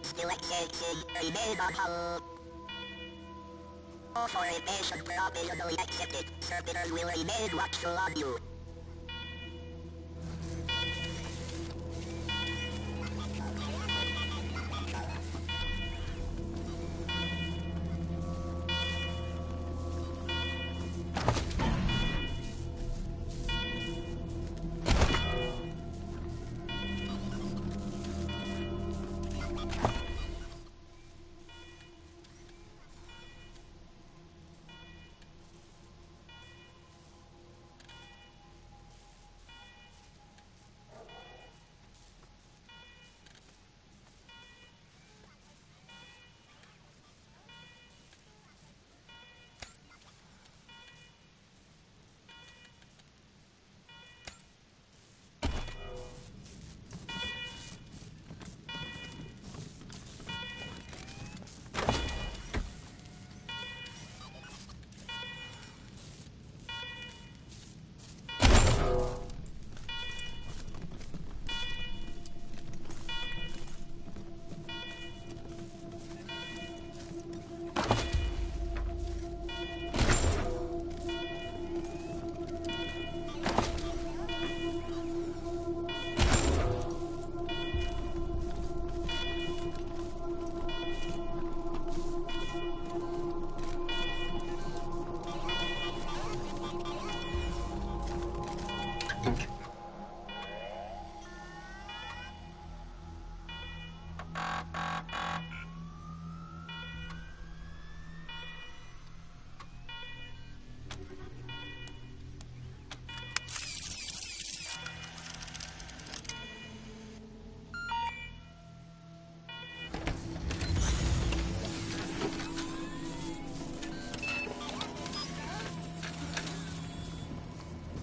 Still accepted, remain on hold. Authorization provisionally accepted. Servitors will remain watchful on you.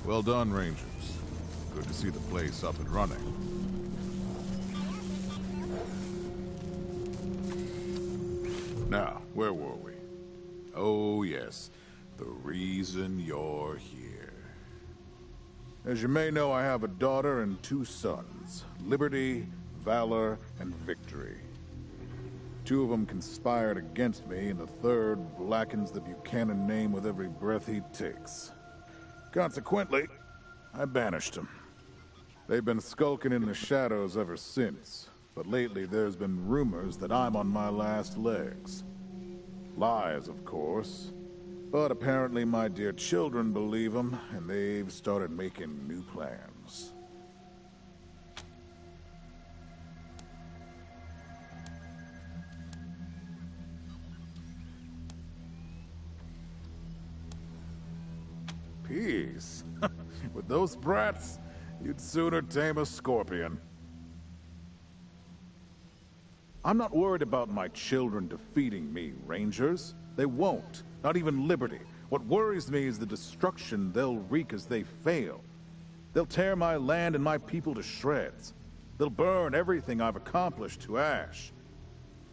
Well done, Rangers. Good to see the place up and running. Now, where were we? Oh, yes. The reason you're here. As you may know, I have a daughter and 2 sons. Liberty, Valor, and Victory. 2 of them conspired against me, and the 3rd blackens the Buchanan name with every breath he takes. Consequently, I banished them. They've been skulking in the shadows ever since, but lately there's been rumors that I'm on my last legs. Lies, of course, but apparently my dear children believe them, and they've started making new plans. Peace. With those brats, you'd sooner tame a scorpion. I'm not worried about my children defeating me, Rangers. They won't. Not even Liberty. What worries me is the destruction they'll wreak as they fail. They'll tear my land and my people to shreds. They'll burn everything I've accomplished to ash.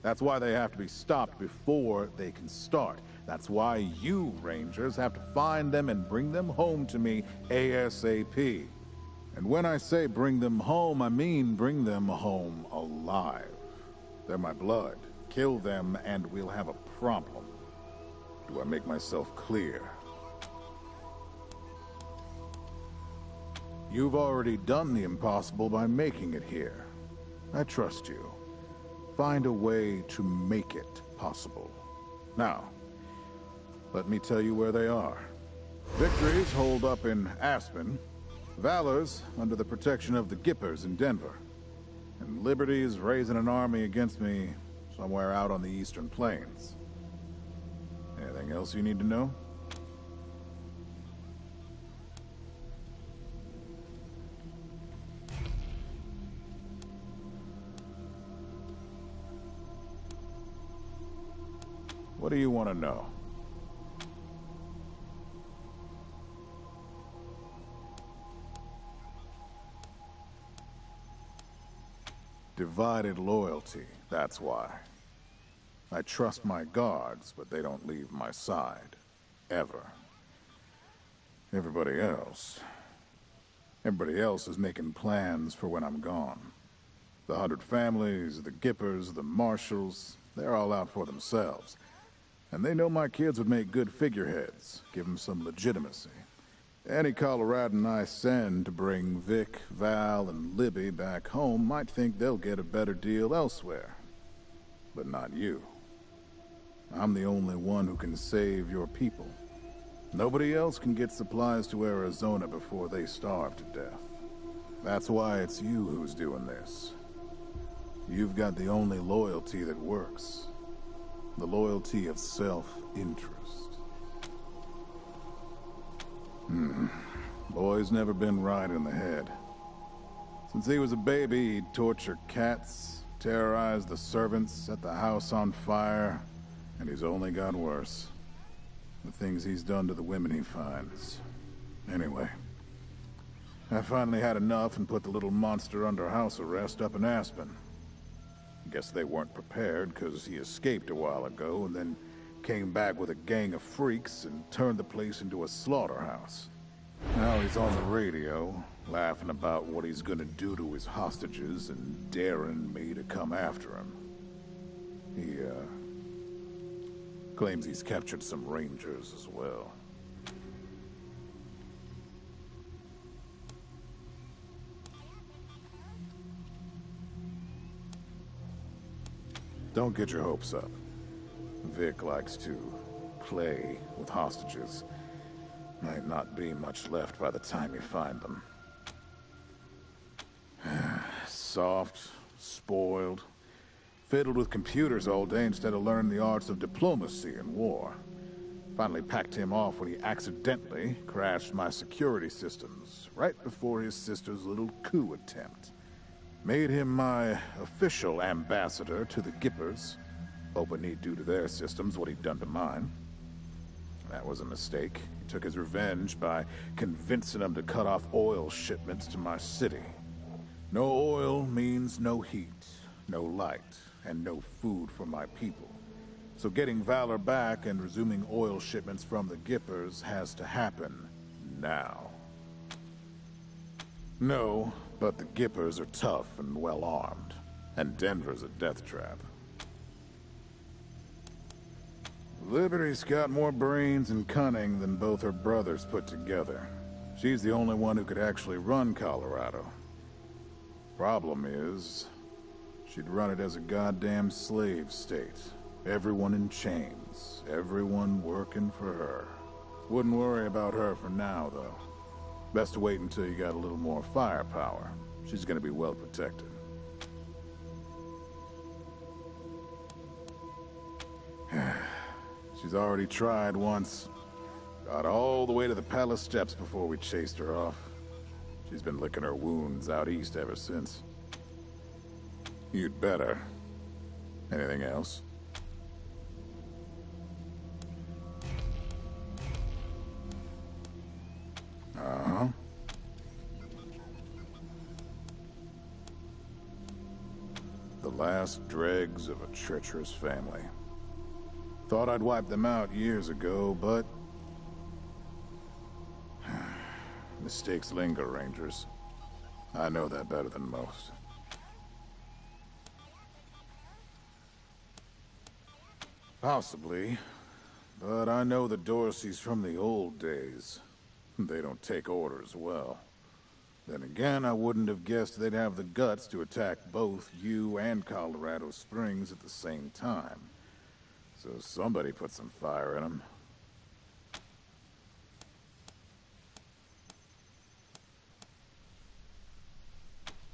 That's why they have to be stopped before they can start. That's why you, Rangers, have to find them and bring them home to me ASAP. And when I say bring them home, I mean bring them home alive. They're my blood. Kill them and we'll have a problem. Do I make myself clear? You've already done the impossible by making it here. I trust you. Find a way to make it possible. Now, let me tell you where they are. Victory's holed up in Aspen. Valor's under the protection of the Gippers in Denver. And Liberty is raising an army against me somewhere out on the Eastern Plains. Anything else you need to know? What do you want to know? Divided loyalty, that's why. I trust my guards, but they don't leave my side. Ever. Everybody else... Everybody else is making plans for when I'm gone. The 100 families, the Gippers, the Marshalls, they're all out for themselves. And they know my kids would make good figureheads, give them some legitimacy. Any Coloradan I send to bring Vic, Val, and Libby back home might think they'll get a better deal elsewhere. But not you. I'm the only one who can save your people. Nobody else can get supplies to Arizona before they starve to death. That's why it's you who's doing this. You've got the only loyalty that works. The loyalty of self-interest. Boy's never been right in the head. Since he was a baby, he'd torture cats, terrorize the servants, set the house on fire, and he's only got worse. The things he's done to the women he finds. Anyway, I finally had enough and put the little monster under house arrest up in Aspen. Guess they weren't prepared because he escaped a while ago and then came back with a gang of freaks and turned the place into a slaughterhouse. Now he's on the radio, laughing about what he's gonna do to his hostages and daring me to come after him. He, claims he's captured some rangers as well. Don't get your hopes up. Vic likes to play with hostages. Might not be much left by the time you find them. Soft, spoiled, fiddled with computers all day instead of learning the arts of diplomacy and war. Finally packed him off when he accidentally crashed my security systems right before his sister's little coup attempt. Made him my official ambassador to the Gippers, hoping he'd do to their systems what he'd done to mine. That was a mistake. He took his revenge by convincing them to cut off oil shipments to my city. No oil means no heat, no light, and no food for my people. So getting Valor back and resuming oil shipments from the Gippers has to happen now. No, but the Gippers are tough and well-armed, and Denver's a death trap. Liberty's got more brains and cunning than both her brothers put together. She's the only one who could actually run Colorado. Problem is, she'd run it as a goddamn slave state. Everyone in chains, everyone working for her. Wouldn't worry about her for now, though. Best to wait until you got a little more firepower. She's gonna be well protected. She's already tried once. Got all the way to the palace steps before we chased her off. She's been licking her wounds out east ever since. You'd better. Anything else? Uh-huh. The last dregs of a treacherous family. Thought I'd wiped them out years ago, but... mistakes linger, Rangers. I know that better than most. Possibly, but I know the Dorseys from the old days. They don't take orders well. Then again, I wouldn't have guessed they'd have the guts to attack both you and Colorado Springs at the same time. So somebody put some fire in them.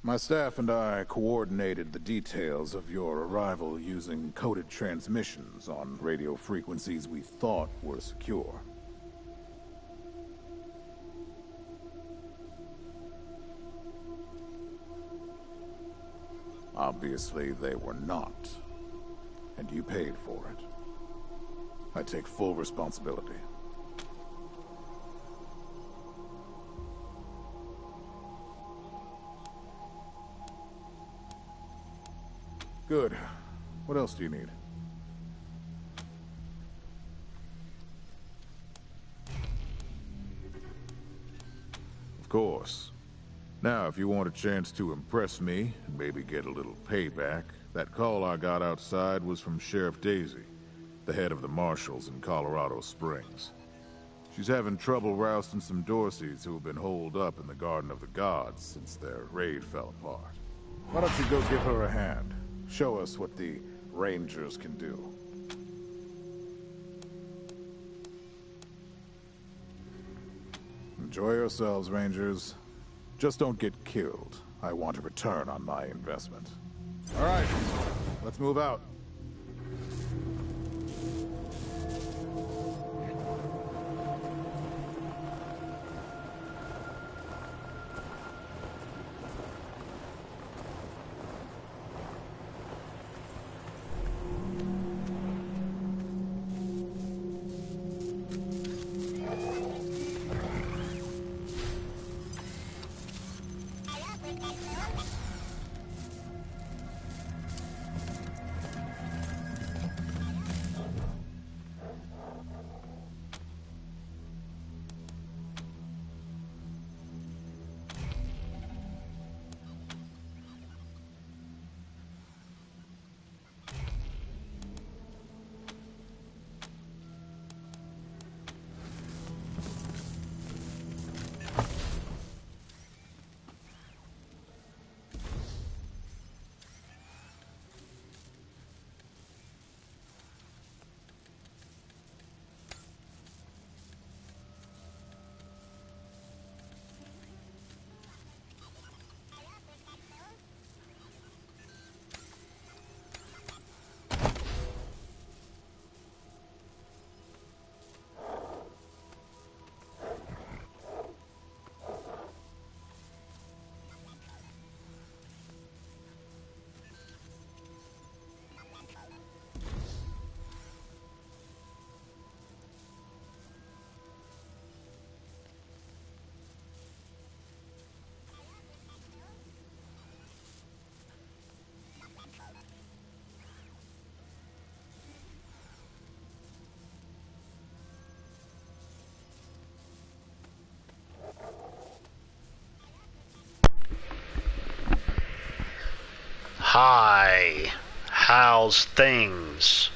My staff and I coordinated the details of your arrival using coded transmissions on radio frequencies we thought were secure. Obviously, they were not. And you paid for it. I take full responsibility. Good. What else do you need? Of course. Now, if you want a chance to impress me, and maybe get a little payback, that call I got outside was from Sheriff Daisy, the head of the marshals in Colorado Springs. She's having trouble rousting some Dorseys who have been holed up in the Garden of the Gods since their raid fell apart. Why don't you go give her a hand? Show us what the Rangers can do. Enjoy yourselves, Rangers. Just don't get killed. I want a return on my investment. All right, let's move out. Hi, how's things?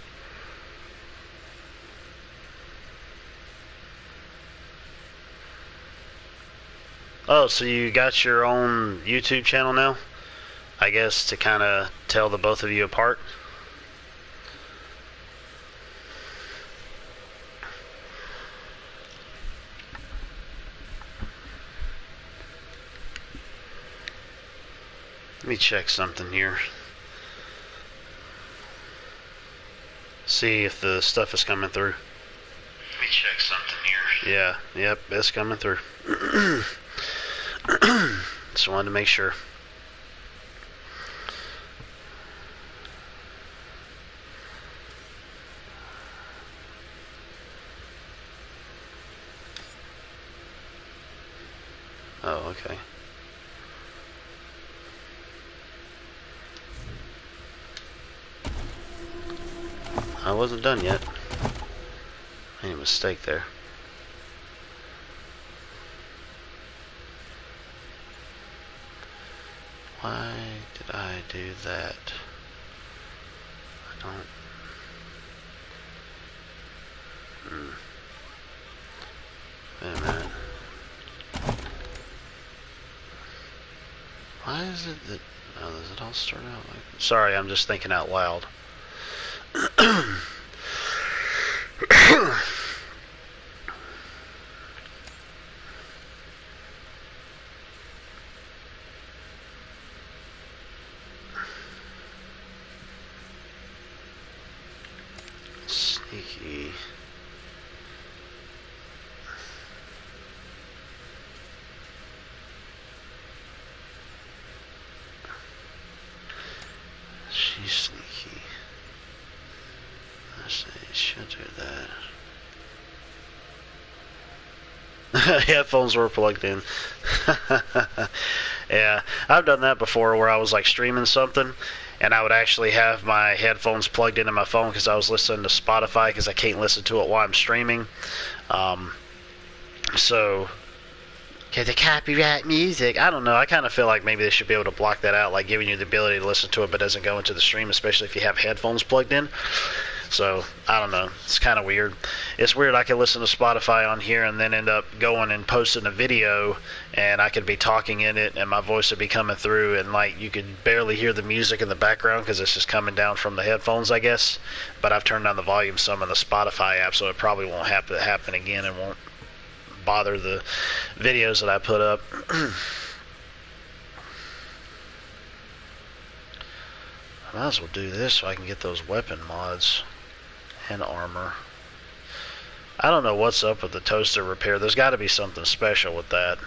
Oh, so you got your own YouTube channel now? I guess to kind of tell the both of you apart? Let me check something here. See if the stuff is coming through. Let me check something here. Yeah, yep, it's coming through. Just wanted to make sure. Oh, okay. I wasn't done yet. Made a mistake there. Why did I do that? I don't... Wait a minute. Why is it that... Oh, does it all start out like... Sorry, I'm just thinking out loud. Sneaky. She's sneaky. I say, she'll do that. Headphones were plugged in. Yeah, I've done that before where I was like streaming something and I would actually have my headphones plugged into my phone because I was listening to Spotify because I can't listen to it while I'm streaming. So Okay, the copyright music. I don't know. I kind of feel like maybe they should be able to block that out, like giving you the ability to listen to it but doesn't go into the stream, especially if you have headphones plugged in. So, I don't know. It's kind of weird. It's weird I could listen to Spotify on here and then end up going and posting a video and I could be talking in it and my voice would be coming through and like you could barely hear the music in the background because it's just coming down from the headphones, I guess. But I've turned down the volume some in the Spotify app, so it probably won't happen again and won't bother the videos that I put up. I might as well do this so I can get those weapon mods and armor. I don't know what's up with the toaster repair. There's got to be something special with that.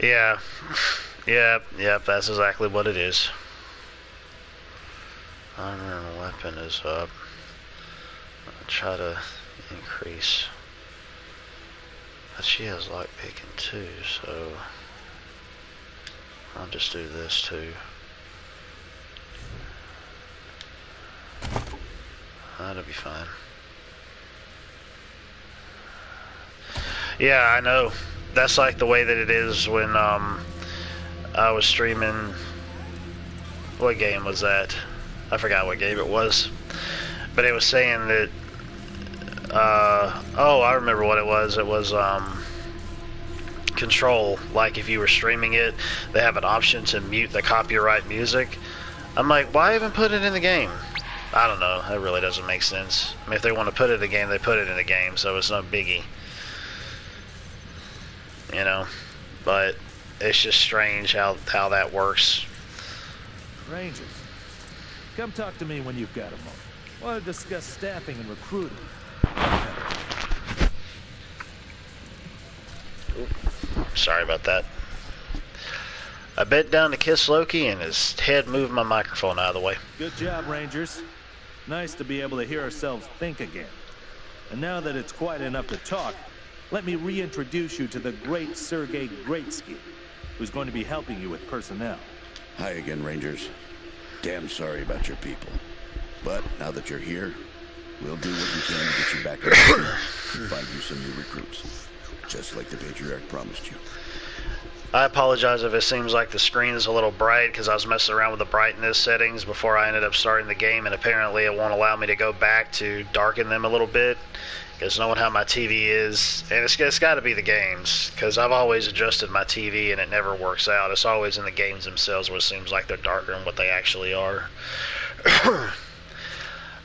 Yeah. Yep, that's exactly what it is. Armor and weapon is up. I'll try to increase. But she has lockpicking too, so I'll just do this too. That'll be fine. Yeah, I know. That's like the way that it is when I was streaming. What game was that? I forgot what game it was. But it was saying that oh, I remember what it was. It was Control. Like if you were streaming it, they have an option to mute the copyright music. I'm like, why even put it in the game? I don't know. That really doesn't make sense. I mean, if they want to put it in the game, they put it in the game, so it's no biggie. You know, but it's just strange how that works. Rangers, come talk to me when you've got a moment. I want to discuss staffing and recruiting. Sorry about that. I bent down to kiss Loki and his head moved my microphone out of the way. Good job, Rangers. Nice to be able to hear ourselves think again. And now that it's quiet enough to talk, let me reintroduce you to the great Sergei Greatsky, who's going to be helping you with personnel. Hi again, Rangers. Damn sorry about your people. But now that you're here, we'll do what we can to get you back on the field and find you some new recruits. Just like the Patriarch promised you. I apologize if it seems like the screen is a little bright because I was messing around with the brightness settings before I ended up starting the game, and apparently it won't allow me to go back to darken them a little bit. Because knowing how my TV is, and it's got to be the games, because I've always adjusted my TV and it never works out. It's always in the games themselves where it seems like they're darker than what they actually are.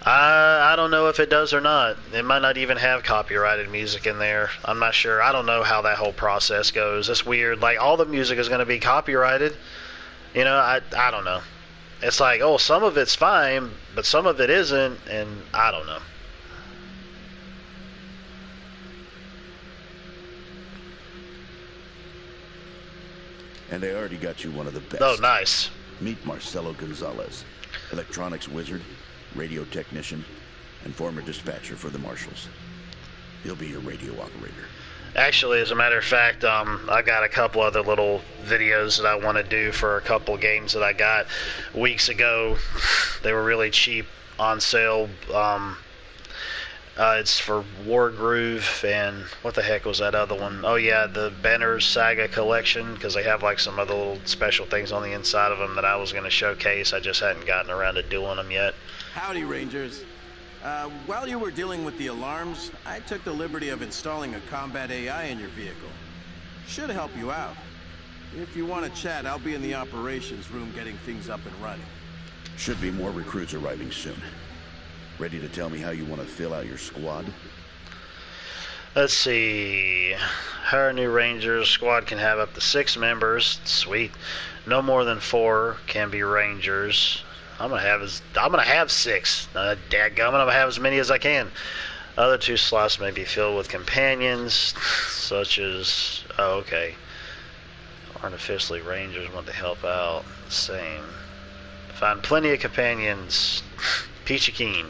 I don't know if it does or not. It might not even have copyrighted music in there. I'm not sure. I don't know how that whole process goes. It's weird. Like, all the music is going to be copyrighted. You know, I don't know. It's like, oh, some of it's fine, but some of it isn't, and I don't know. And I already got you one of the best. Oh, nice. Meet Marcelo Gonzalez, electronics wizard, radio technician, and former dispatcher for the Marshals. He'll be your radio operator. Actually, as a matter of fact, I got a couple other little videos that I want to do for a couple games that I got weeks ago. They were really cheap on sale. It's for Wargroove and what the heck was that other one? Oh yeah, the Banner Saga collection, because they have like some other little special things on the inside of them that I was going to showcase. I just hadn't gotten around to doing them yet. Howdy, Rangers. While you were dealing with the alarms, I took the liberty of installing a combat AI in your vehicle. Should help you out. If you want to chat, I'll be in the operations room getting things up and running. Should be more recruits arriving soon. Ready to tell me how you want to fill out your squad? Let's see. Hire new Rangers. Squad can have up to 6 members. Sweet. No more than 4 can be Rangers. I'm gonna have 6. Dadgummit, I'm gonna have as many as I can. Other 2 slots may be filled with companions, such as okay. Artificially Rangers want to help out. Same. Find plenty of companions. Peachy Keen.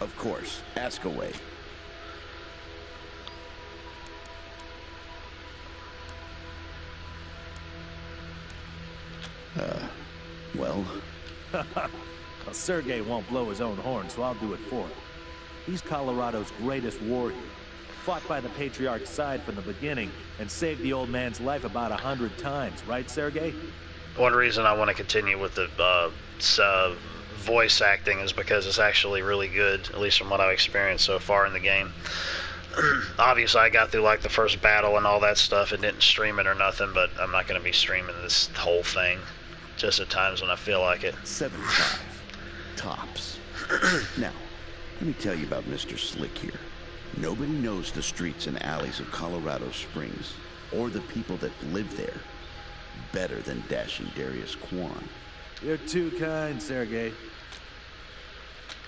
Of course. Ask away. Well, Sergei won't blow his own horn, so I'll do it for him. He's Colorado's greatest war hero. Fought by the Patriarch's side from the beginning and saved the old man's life about 100 times, right, Sergei? One reason I want to continue with the voice acting is because it's actually really good, at least from what I've experienced so far in the game. Obviously, I got through like the first battle and all that stuff and didn't stream it or nothing, but I'm not going to be streaming this whole thing, just at times when I feel like it. 75 tops. Now, let me tell you about Mr. Slick here. Nobody knows the streets and alleys of Colorado Springs, or the people that live there, better than dashing Darius Kwan. You're too kind, Sergei.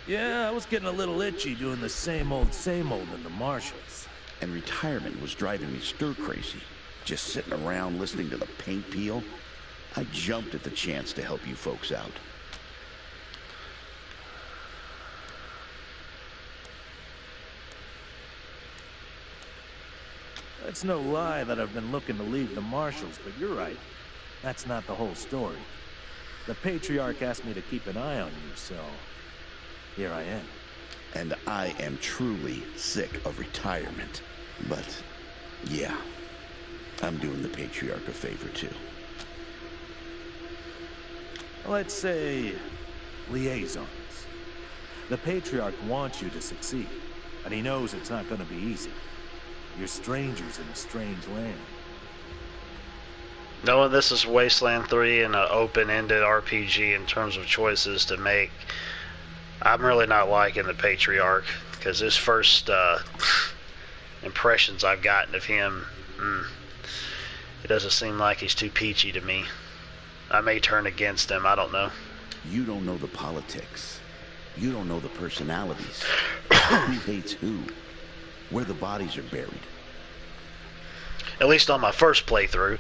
Yeah, I was getting a little itchy doing the same old in the marshals. And retirement was driving me stir-crazy. Just sitting around listening to the paint peel. I jumped at the chance to help you folks out. It's no lie that I've been looking to leave the marshals, but you're right. That's not the whole story. The Patriarch asked me to keep an eye on you, so here I am. And I am truly sick of retirement. But, yeah, I'm doing the Patriarch a favor, too. Let's say liaisons. The Patriarch wants you to succeed, and he knows it's not going to be easy. You're strangers in a strange land. Knowing this is Wasteland 3 and an open-ended RPG in terms of choices to make, I'm really not liking the Patriarch, because his first impressions I've gotten of him, it doesn't seem like he's too peachy to me. I may turn against him, I don't know. You don't know the politics. You don't know the personalities. Who hates who? Where the bodies are buried. At least on my first playthrough.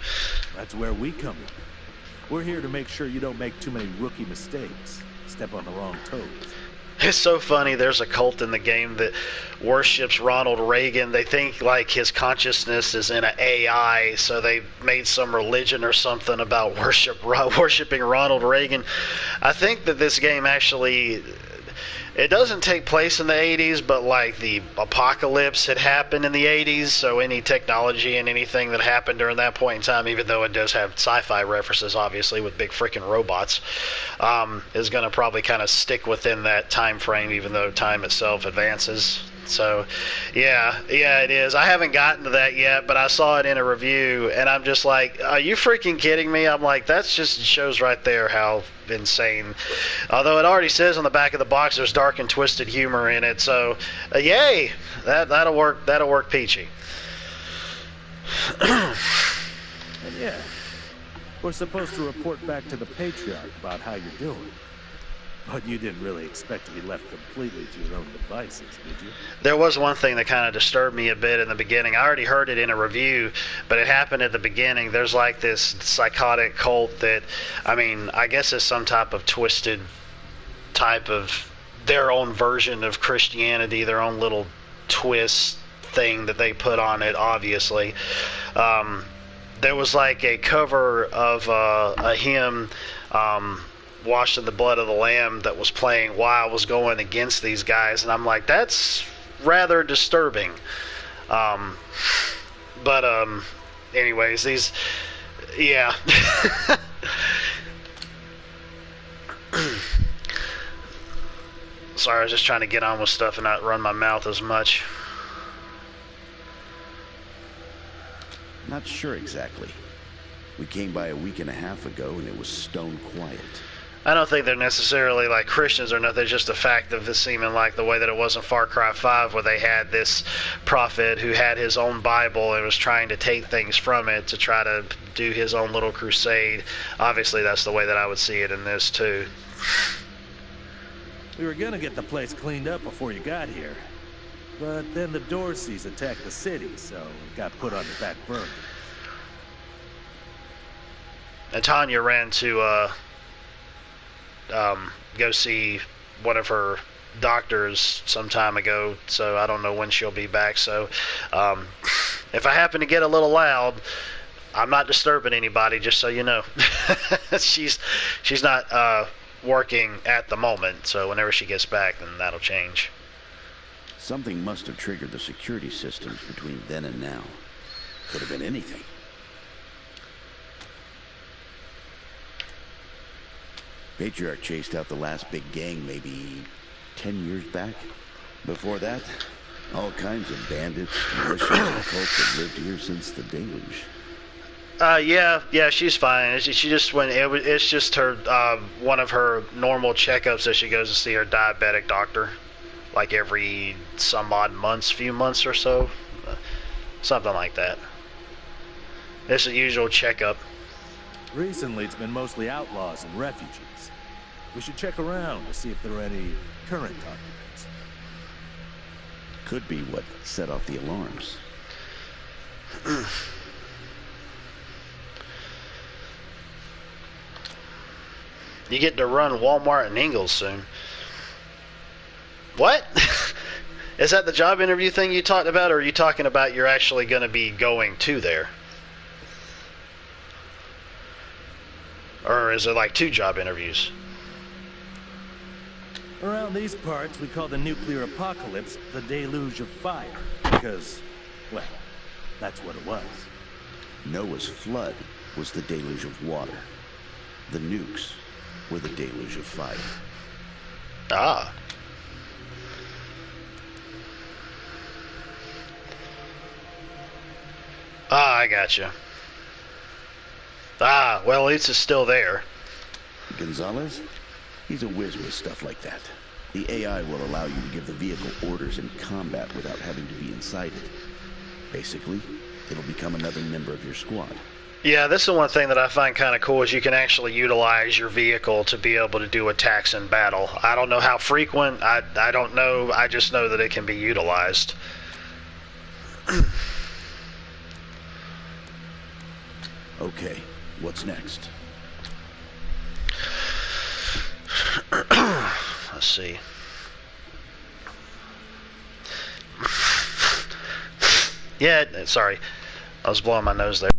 That's where we come in. We're here to make sure you don't make too many rookie mistakes. Step on the wrong toes. It's so funny, there's a cult in the game that worships Ronald Reagan. They think like his consciousness is in an AI, so they made some religion or something about worshiping Ronald Reagan. I think that this game actually, it doesn't take place in the 80s, but like the apocalypse had happened in the 80s, so any technology and anything that happened during that point in time, even though it does have sci-fi references, obviously, with big freaking robots, is going to probably kind of stick within that time frame, even though time itself advances. So, yeah, it is. I haven't gotten to that yet, but I saw it in a review, and I'm just like, are you freaking kidding me? I'm like, that's just shows right there how insane. Although it already says on the back of the box there's dark and twisted humor in it, so yay, that'll work peachy. And yeah, we're supposed to report back to the Patriarch about how you're doing. But you didn't really expect to be left completely to your own devices, did you? There was one thing that kind of disturbed me a bit in the beginning. I already heard it in a review, but it happened at the beginning. There's like this psychotic cult that, I mean, I guess is some type of twisted type of their own version of Christianity, their own little twist thing that they put on it, obviously. There was like a cover of a hymn, Washed in the Blood of the Lamb, that was playing while I was going against these guys, and I'm like, that's rather disturbing. Anyways, these, yeah. Sorry, I was just trying to get on with stuff and not run my mouth as much. Not sure exactly. We came by a week and a half ago and it was stone quiet. I don't think they're necessarily like Christians or nothing. It's just the fact of this seeming like the way that it was in Far Cry 5, where they had this prophet who had his own Bible and was trying to take things from it to try to do his own little crusade. Obviously, that's the way that I would see it in this, too. We were gonna get the place cleaned up before you got here. But then the Dorseys attacked the city, so it got put on the back burner. And Tanya ran to go see one of her doctors some time ago, so I don't know when she'll be back. So if I happen to get a little loud, I'm not disturbing anybody, just so you know. She's not working at the moment. So whenever she gets back, then that'll change. Something must have triggered the security systems between then and now. Could have been anything. Patriarch chased out the last big gang maybe 10 years back. Before that, all kinds of bandits, militias, and cults have lived here since the deluge. Yeah, she's fine. She just went. It's just her one of her normal checkups that she goes to see her diabetic doctor, like every some odd months, few months or so, something like that. It's a usual checkup. Recently, it's been mostly outlaws and refugees. We should check around to see if there are any current occupants. Could be what set off the alarms. You get to run Walmart and Ingalls soon. What? Is that the job interview thing you talked about, or are you talking about you're actually going to be going to there? Or is it like 2 job interviews? Around these parts, we call the nuclear apocalypse the deluge of fire. Because, well, that's what it was. Noah's flood was the deluge of water. The nukes were the deluge of fire. Ah. Ah, I gotcha. Ah, well, at least it's still there. Gonzalez? He's a whiz with stuff like that. The AI will allow you to give the vehicle orders in combat without having to be inside it. Basically, it'll become another member of your squad. Yeah, this is one thing that I find kind of cool is you can actually utilize your vehicle to be able to do attacks in battle. I don't know how frequent, I don't know, I just know that it can be utilized. Okay, what's next? Let's see. Yeah, sorry. I was blowing my nose there.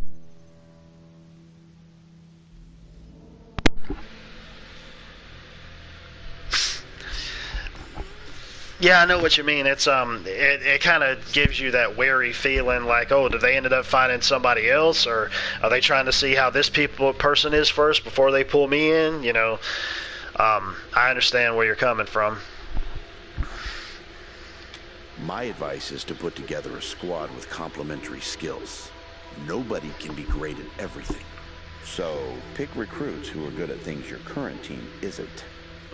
Yeah, I know what you mean. It's it kind of gives you that wary feeling, like, oh, did they ended up finding somebody else, or are they trying to see how this person is first before they pull me in? You know, I understand where you're coming from. My advice is to put together a squad with complementary skills. Nobody can be great at everything. So pick recruits who are good at things your current team isn't.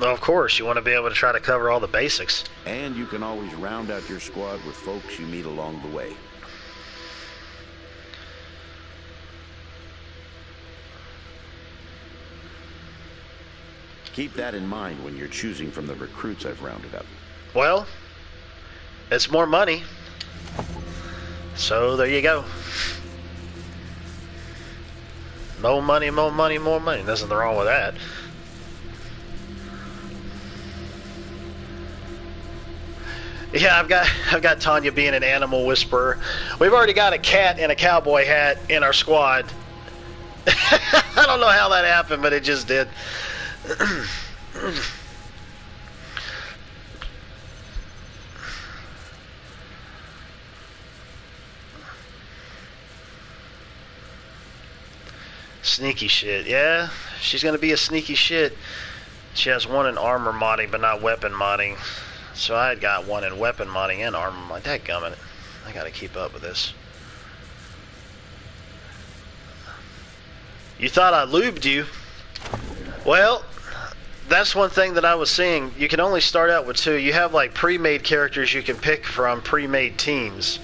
Well, of course, you want to be able to try to cover all the basics. And you can always round out your squad with folks you meet along the way. Keep that in mind when you're choosing from the recruits I've rounded up. Well, it's more money. So there you go. More money, more money, more money. Nothing wrong with that. Yeah, I've got Tanya being an animal whisperer. We've already got a cat in a cowboy hat in our squad. I don't know how that happened, but it just did. Sneaky shit, yeah. She's gonna be a sneaky shit. She has one in armor modding, but not weapon modding. So I had got one in weapon modding and armor modding. Dadgummit. I gotta keep up with this. You thought I lubed you? Well, that's one thing that I was seeing. You can only start out with 2. You have like pre-made characters you can pick from pre-made teams.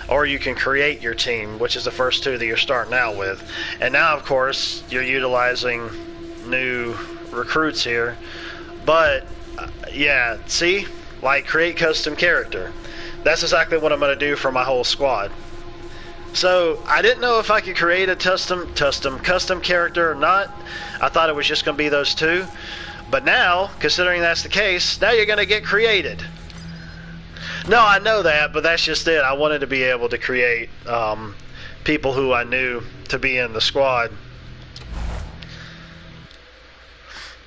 Or you can create your team, which is the first 2 that you're starting out with. And now, of course, you're utilizing new recruits here. But, yeah, see? Like, create custom character. That's exactly what I'm going to do for my whole squad. So, I didn't know if I could create a custom character or not. I thought it was just going to be those 2. But now, considering that's the case, now you're going to get created. No, I know that, but that's just it. I wanted to be able to create people who I knew to be in the squad.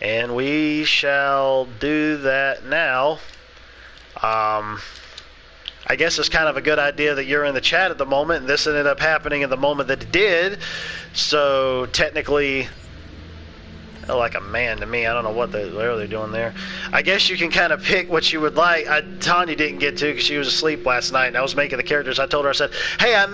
And we shall do that now. I guess it's kind of a good idea that you're in the chat at the moment, and this ended up happening in the moment that it did. So technically, like a man to me. I don't know what they're doing there. I guess you can kind of pick what you would like. Tanya didn't get to because she was asleep last night, and I was making the characters. I told her, I said, hey, I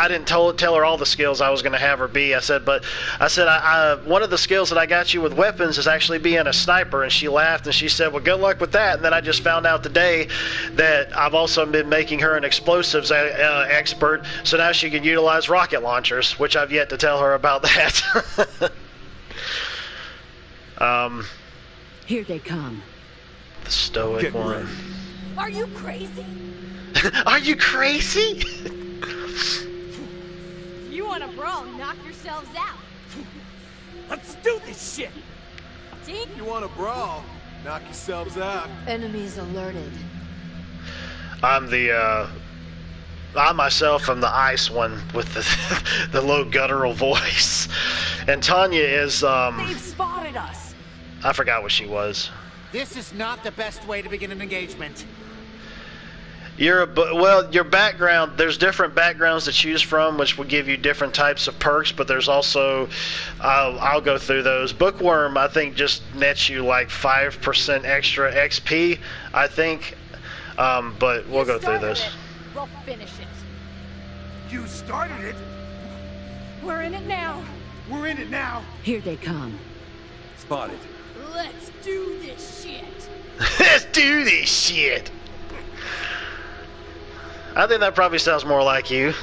didn't tell her all the skills I was going to have her be. I said, one of the skills that I got you with weapons is actually being a sniper. And she laughed, and she said, well, good luck with that. And then I just found out today that I've also been making her an explosives expert, so now she can utilize rocket launchers, which I've yet to tell her about that. Here they come. The stoic one. Are you crazy? Are you crazy? You want to brawl, knock yourselves out. Let's do this shit! Deke? You want to brawl? Knock yourselves out. Enemies alerted. I myself am the ice one with the low guttural voice. And Tanya is, They've spotted us. I forgot what she was. This is not the best way to begin an engagement. Your background, there's different backgrounds to choose from, which will give you different types of perks, but there's also, I'll go through those. Bookworm, I think, just nets you like 5% extra XP, I think, but we'll go through those. We'll finish it. You started it. We're in it now. We're in it now. Here they come. Spotted. Let's do this shit. Let's do this shit. I think that probably sounds more like you.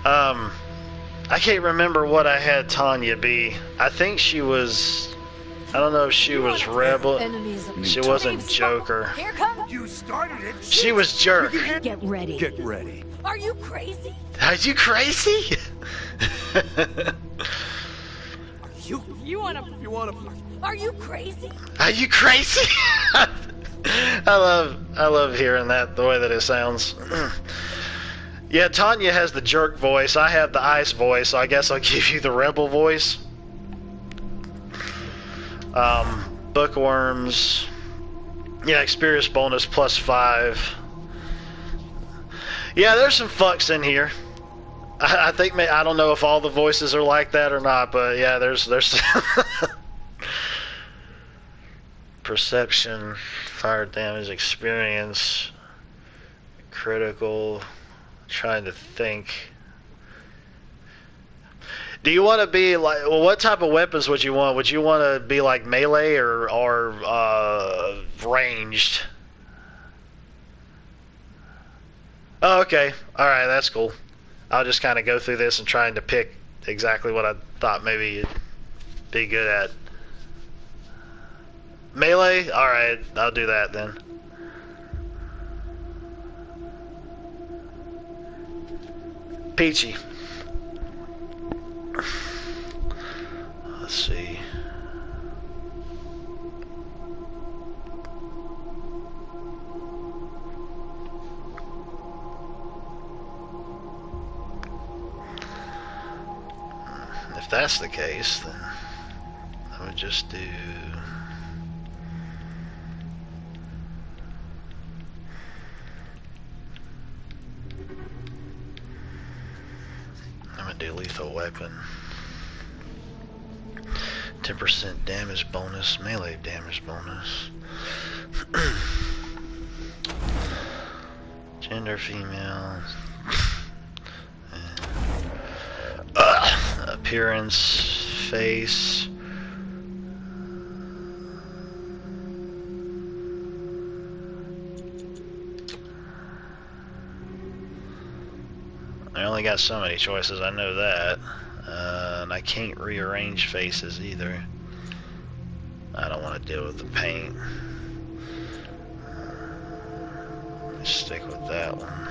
I can't remember what I had Tanya be. I think she was, I don't know if she was Rebel. She wasn't Joker. Here comes. You started it. She was Jerk. Get ready. Get ready. Are you crazy? Are you crazy? You want to? Are you crazy? Are you crazy? I love hearing that, the way that it sounds. Yeah, Tanya has the jerk voice. I have the ice voice, so I guess I'll give you the rebel voice. Bookworms. Yeah, experience bonus +5. Yeah, there's some fucks in here. I think, I don't know if all the voices are like that or not, but yeah, there's perception, fire damage, experience, critical, trying to think. Do you want to be like, well, what type of weapons would you want? Would you want to be like melee or ranged? Oh, okay. Alright, that's cool. I'll just kind of go through this and trying to pick exactly what I thought maybe you'd be good at. Melee? Alright, I'll do that then. Peachy. Let's see. If that's the case, then I would just do... I'm gonna do lethal weapon. 10% damage bonus, melee damage bonus. Gender female. Appearance, face. I only got so many choices, I know that. And I can't rearrange faces either. I don't want to deal with the paint. Let's stick with that one.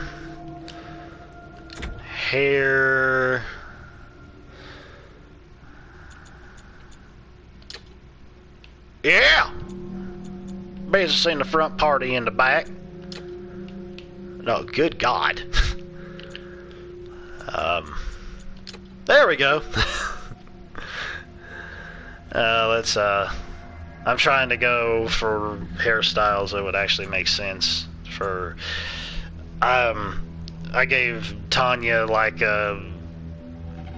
Hair. Yeah! Business in the front, party in the back. No, good God. There we go. Let's I'm trying to go for hairstyles that would actually make sense for I gave Tanya like a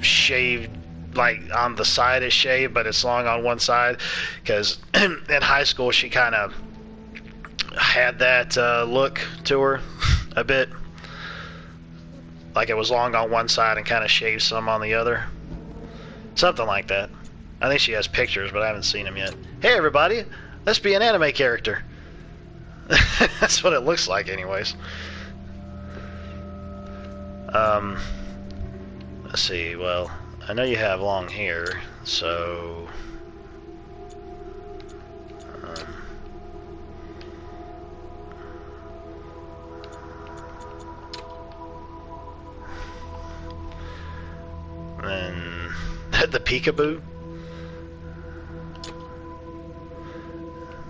shaved, like on the side it's shaved but it's long on one side, because in high school she kind of had that look to her a bit, like it was long on one side and kind of shaved some on the other, something like that. I think she has pictures, but I haven't seen them yet. Hey everybody, let's be an anime character. That's what it looks like anyways. Let's see, well, I know you have long hair, so and the peekaboo.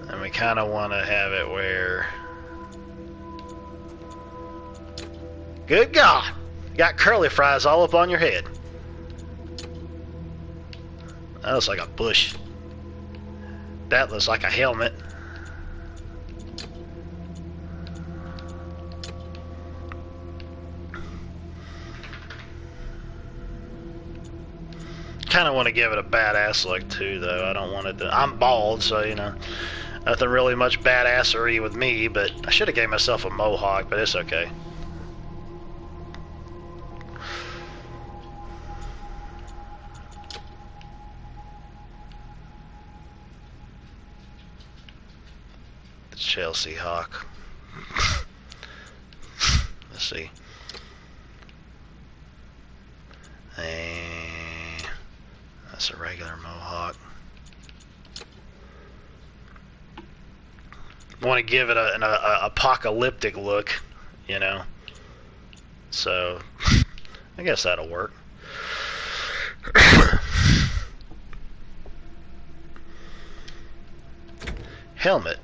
And we kind of want to have it where, good God, you got curly fries all up on your head. That looks like a bush. That looks like a helmet. Kind of want to give it a badass look too, though. I don't want it to. I'm bald, so you know, nothing really much badassery with me. But I should have gave myself a mohawk, but it's okay. Chelsea Hawk. Let's see. And that's a regular mohawk. Want to give it an apocalyptic look, you know. So I guess that'll work. Helmet.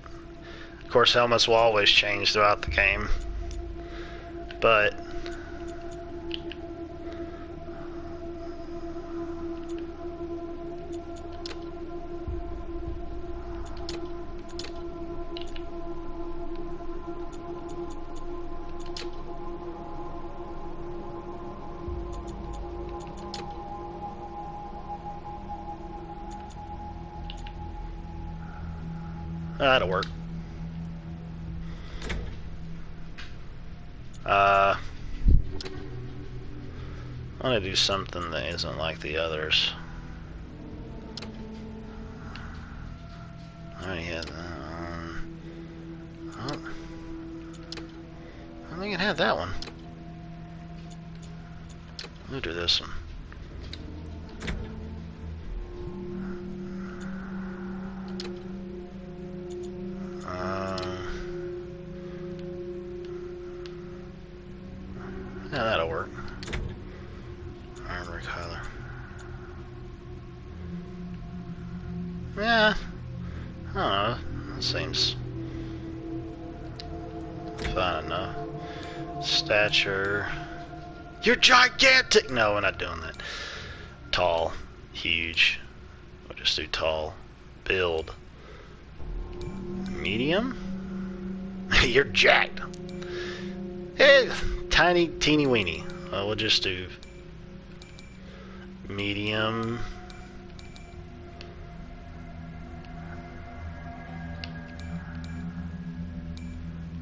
Of course, helmets will always change throughout the game, but that'll work. I want to do something that isn't like the others. I already had that one. Oh. I think it had that one. We'll do this one. Yeah, that'll work. Armor color. Yeah. I don't know. That seems fine enough. Stature. You're gigantic! No, we're not doing that. Tall. Huge. We'll just do tall. Build. Medium? You're jacked. Hey, tiny, teeny weeny. Well, we'll just do medium.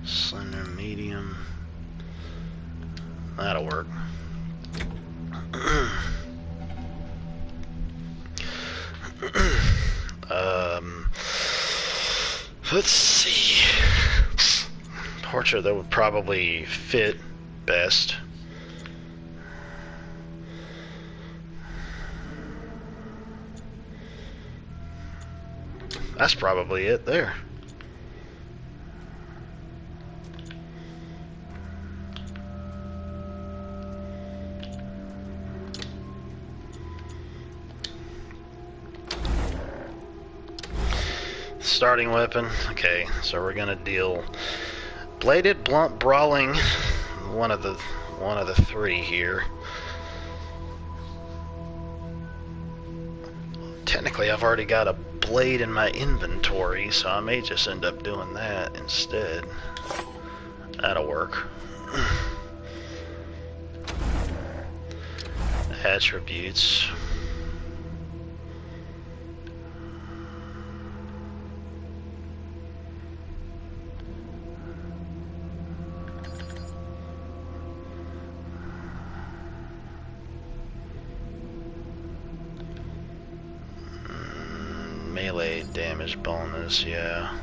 Slender, medium. That'll work. Let's see. Portrait that would probably fit best. That's probably it there. Starting weapon. Okay, so we're gonna deal bladed, blunt, brawling. One of the three here. Technically, I've already got a blade in my inventory, so I may just end up doing that instead. That'll work. Attributes. Melee damage bonus, yeah.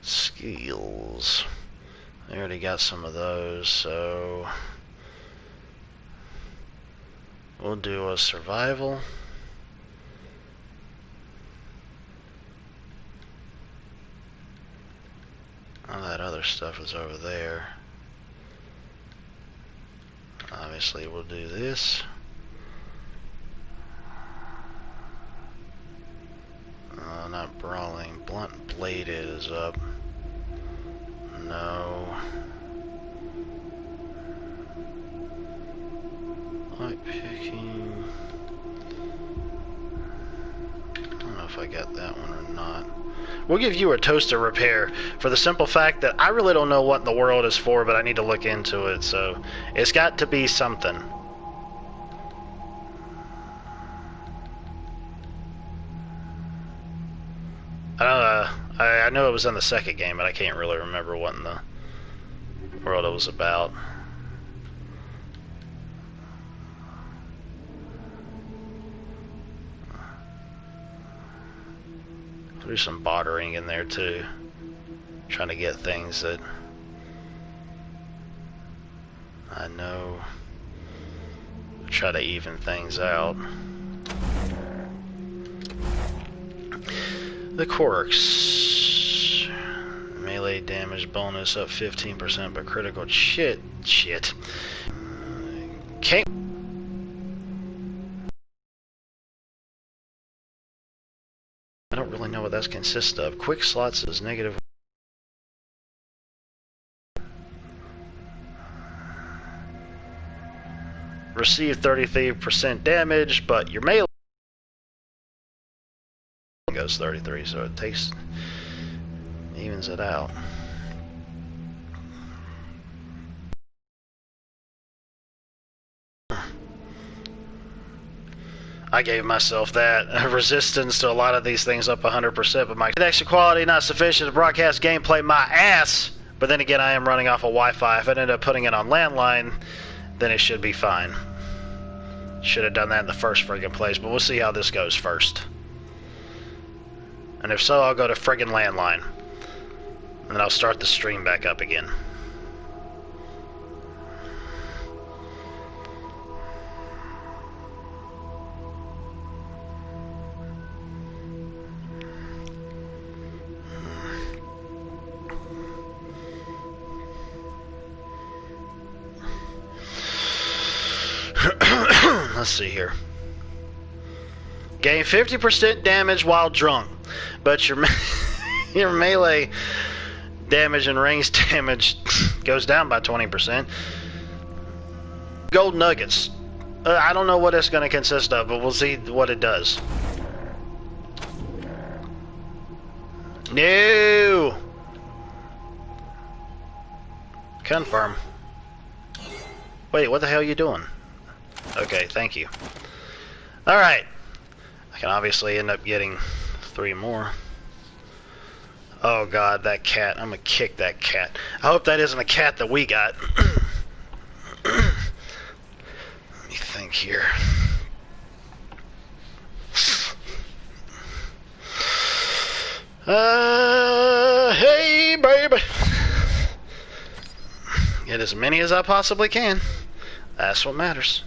Skills. I already got some of those, so we'll do a survival. All that other stuff is over there. Obviously, we'll do this. Not brawling. Blunt bladed is up. No. Light picking. I don't know if I got that one or not. We'll give you a toaster repair for the simple fact that I really don't know what in the world it's for, but I need to look into it, so it's got to be something. I know it was in the second game, but I can't really remember what in the world it was about. There's some bartering in there too. Trying to get things that I know. Try to even things out. The quirks. Melee damage bonus up 15%, but critical shit. Can't. I don't really know what that consists of. Quick slots is negative. Receive 33% damage, but your melee goes 33, so it evens it out. I gave myself that resistance to a lot of these things up 100%, but my connection quality not sufficient to broadcast gameplay my ass. But then again, I am running off of Wi-Fi. If I end up putting it on landline, then it should be fine. Should have done that in the first friggin' place, but we'll see how this goes first. And if so, I'll go to friggin' landline. And then I'll start the stream back up again. Let's see here. Gain 50% damage while drunk, but your melee damage and range damage goes down by 20%. Gold nuggets. I don't know what it's going to consist of, but we'll see what it does. No. Confirm. Wait, what the hell are you doing? Okay, thank you. Alright. I can obviously end up getting 3 more. Oh god, that cat. I'm gonna kick that cat. I hope that isn't a cat that we got. Let me think here. Hey baby. Get as many as I possibly can. That's what matters.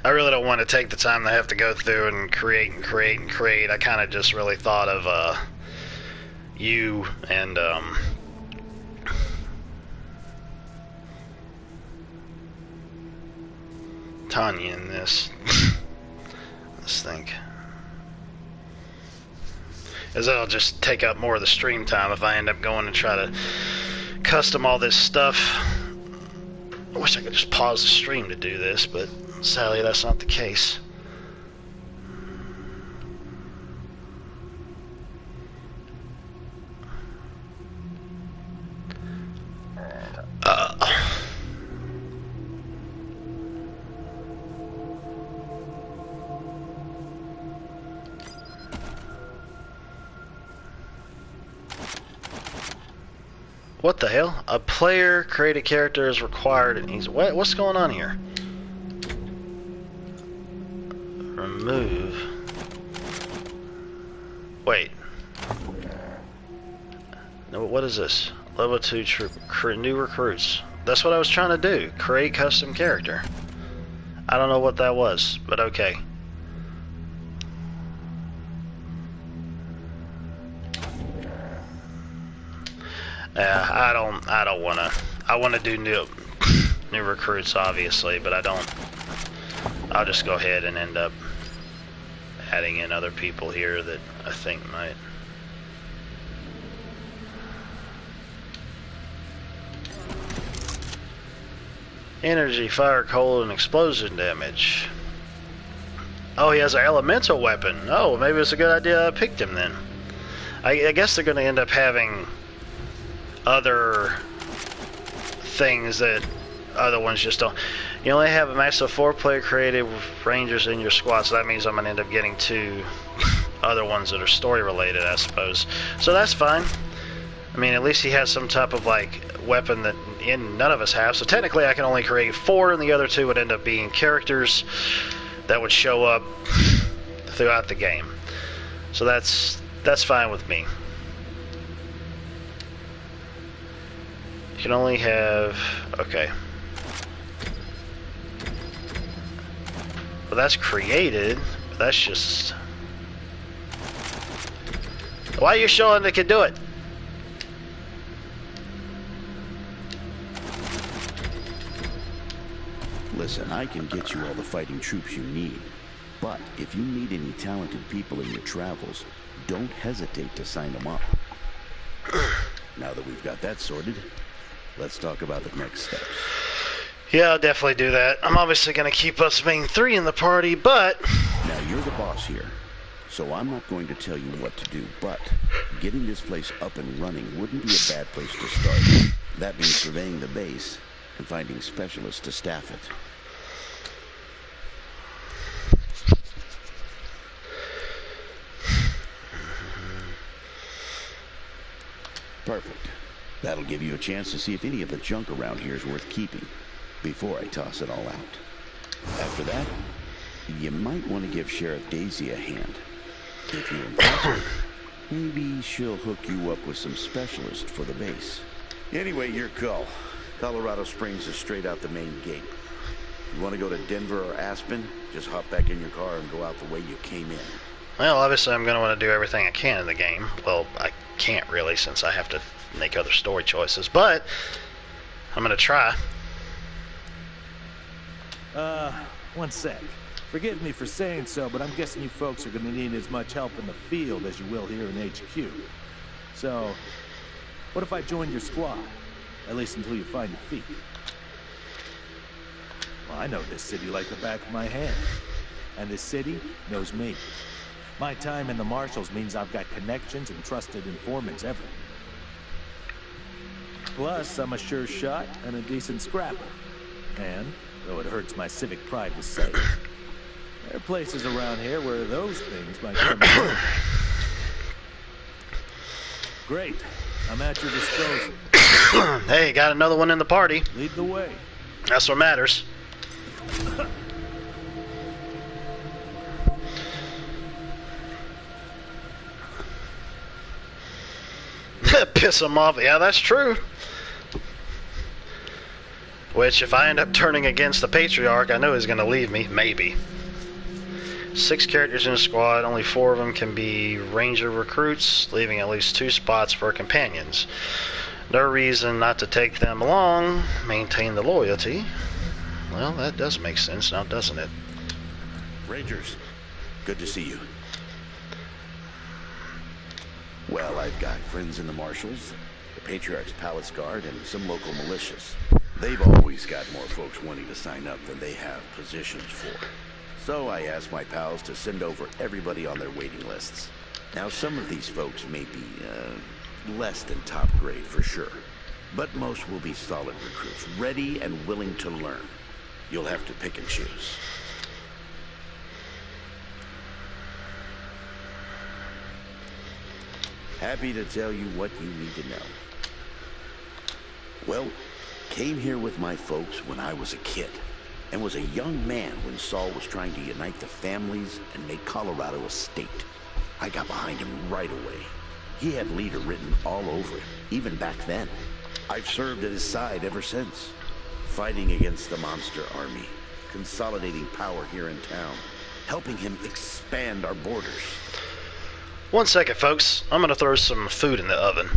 I really don't want to take the time to have to go through and create and create and create. I kind of just really thought of you and Tanya in this. Let's think. As that'll just take up more of the stream time if I end up going and try to custom all this stuff. I wish I could just pause the stream to do this, but sadly that's not the case. What the hell? A player create a character is required and he's what's going on here? Remove. Wait. No, what is this? Level 2 new recruits. That's what I was trying to do. Create custom character. I don't know what that was, but okay. Yeah, I don't wanna. I wanna do new recruits, obviously, but I don't. I'll just go ahead and end up adding in other people here that I think might. Energy, fire, cold, and explosion damage. Oh, he has an elemental weapon. Oh, maybe it's a good idea I picked him then. I guess they're gonna end up having other things that other ones just don't. You only have a max of 4 player creative rangers in your squad, so that means I'm gonna end up getting 2 other ones that are story related, I suppose. So that's fine. I mean, at least he has some type of like weapon that none of us have. So technically, I can only create 4, and the other 2 would end up being characters that would show up throughout the game. So that's fine with me. You can only have... okay. Well, that's created. But that's just... why are you showing they can do it? Listen, I can get you all the fighting troops you need. But if you meet any talented people in your travels, don't hesitate to sign them up. Now that we've got that sorted, let's talk about the next steps. Yeah, I'll definitely do that. I'm obviously going to keep us being 3 in the party, but... now, you're the boss here, so I'm not going to tell you what to do, but getting this place up and running wouldn't be a bad place to start. That means surveying the base and finding specialists to staff it. Perfect. That'll give you a chance to see if any of the junk around here is worth keeping before I toss it all out. After that, you might want to give Sheriff Daisy a hand. If you impress her, maybe she'll hook you up with some specialists for the base. Anyway, your call. Colorado Springs is straight out the main gate. If you want to go to Denver or Aspen, just hop back in your car and go out the way you came in. Well, obviously I'm going to want to do everything I can in the game. Well, I can't really since I have to make other story choices, but I'm going to try. One sec. Forgive me for saying so, but I'm guessing you folks are going to need as much help in the field as you will here in HQ. So, what if I joined your squad? At least until you find your feet. Well, I know this city like the back of my hand. And this city knows me. My time in the Marshals means I've got connections and trusted informants everywhere. Plus, I'm a sure shot and a decent scrapper. And, though it hurts my civic pride to say, there are places around here where those things might come in. Great. I'm at your disposal. Hey, got another one in the party. Lead the way. That's what matters. Piss him off. Yeah, that's true. Which, if I end up turning against the Patriarch, I know he's going to leave me. Maybe. 6 characters in the squad, only 4 of them can be Ranger recruits, leaving at least 2 spots for companions. No reason not to take them along, maintain the loyalty. Well, that does make sense now, doesn't it? Rangers, good to see you. Well, I've got friends in the Marshals, the Patriarch's Palace Guard, and some local militias. They've always got more folks wanting to sign up than they have positions for. So I asked my pals to send over everybody on their waiting lists. Now, some of these folks may be, less than top grade for sure. But most will be solid recruits, ready and willing to learn. You'll have to pick and choose. Happy to tell you what you need to know. Well, came here with my folks when I was a kid, and was a young man when Saul was trying to unite the families and make Colorado a state. I got behind him right away. He had leader written all over him, even back then. I've served at his side ever since, fighting against the monster army, consolidating power here in town, helping him expand our borders. 1 second, folks. I'm going to throw some food in the oven.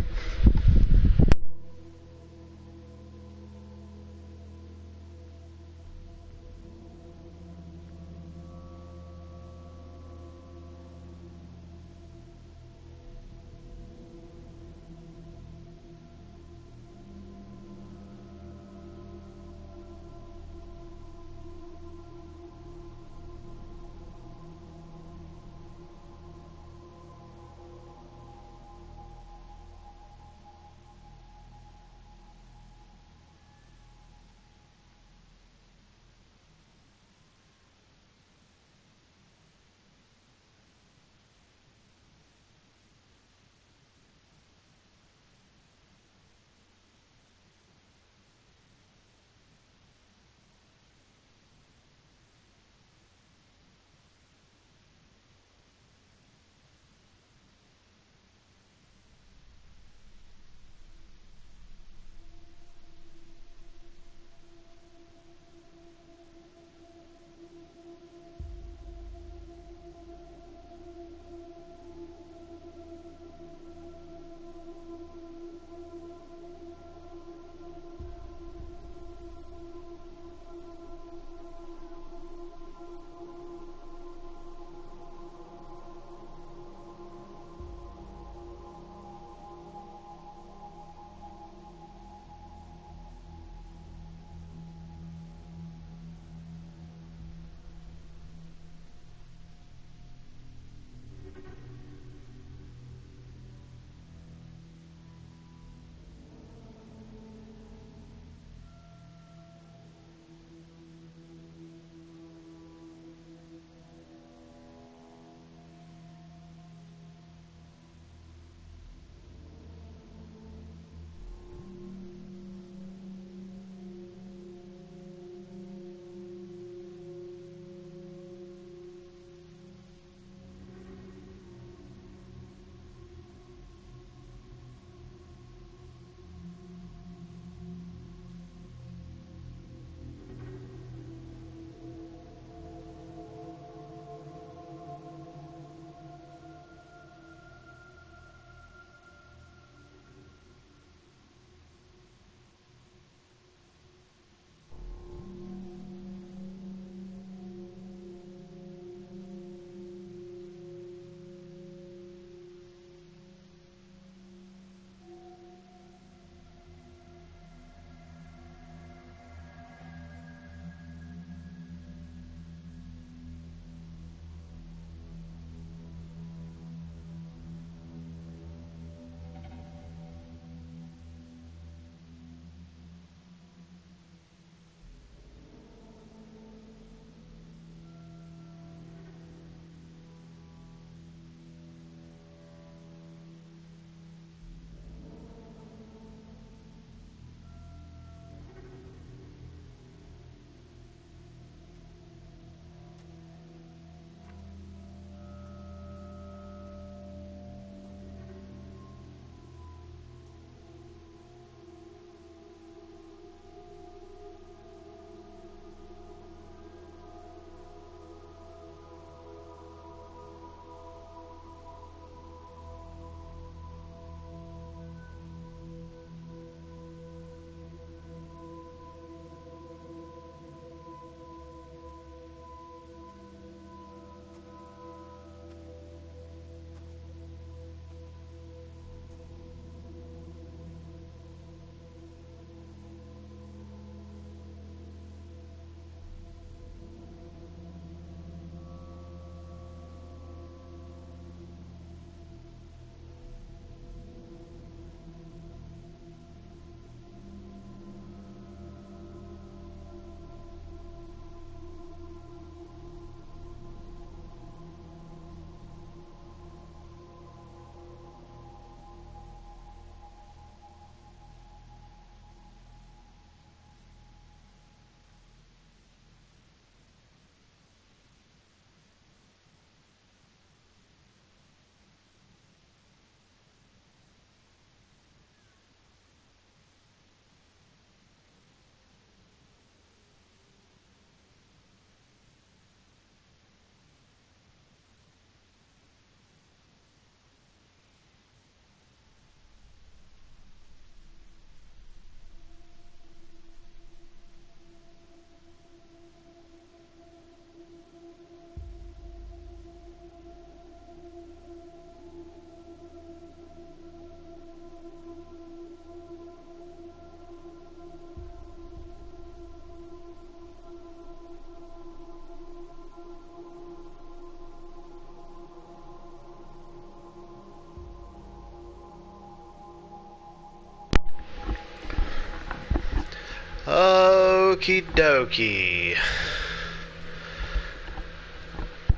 Okie dokie.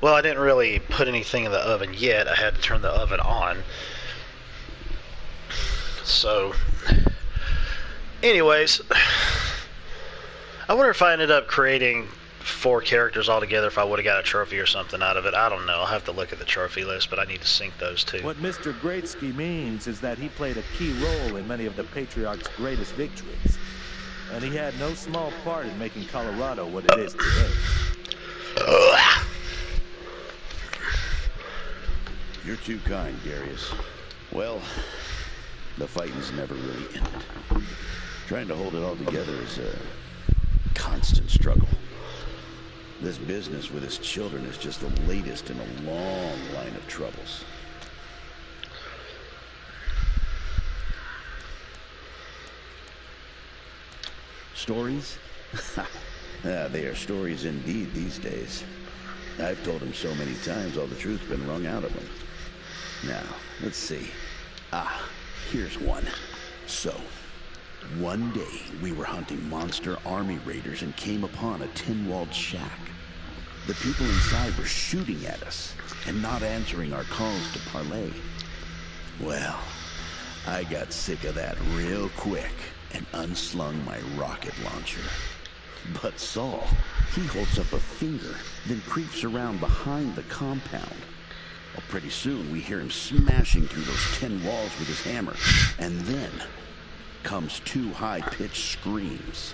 Well, I didn't really put anything in the oven yet. I had to turn the oven on. So, anyways, I wonder if I ended up creating 4 characters altogether if I would have got a trophy or something out of it. I don't know. I'll have to look at the trophy list, but I need to sync those too. What Mr. Greatsky means is that he played a key role in many of the Patriarch's greatest victories. And he had no small part in making Colorado what it is today. You're too kind, Darius. Well, the fighting's never really ended. Trying to hold it all together is a constant struggle. This business with his children is just the latest in a long line of troubles. Stories? They are stories indeed these days. I've told him so many times all the truth's been wrung out of him. Now, let's see. Here's one. So, one day we were hunting monster army raiders and came upon a tin-walled shack. The people inside were shooting at us and not answering our calls to parley. Well, I got sick of that real quick and unslung my rocket launcher. But Saul, he holds up a finger, then creeps around behind the compound. Well, pretty soon we hear him smashing through those tin walls with his hammer, and then comes 2 high-pitched screams.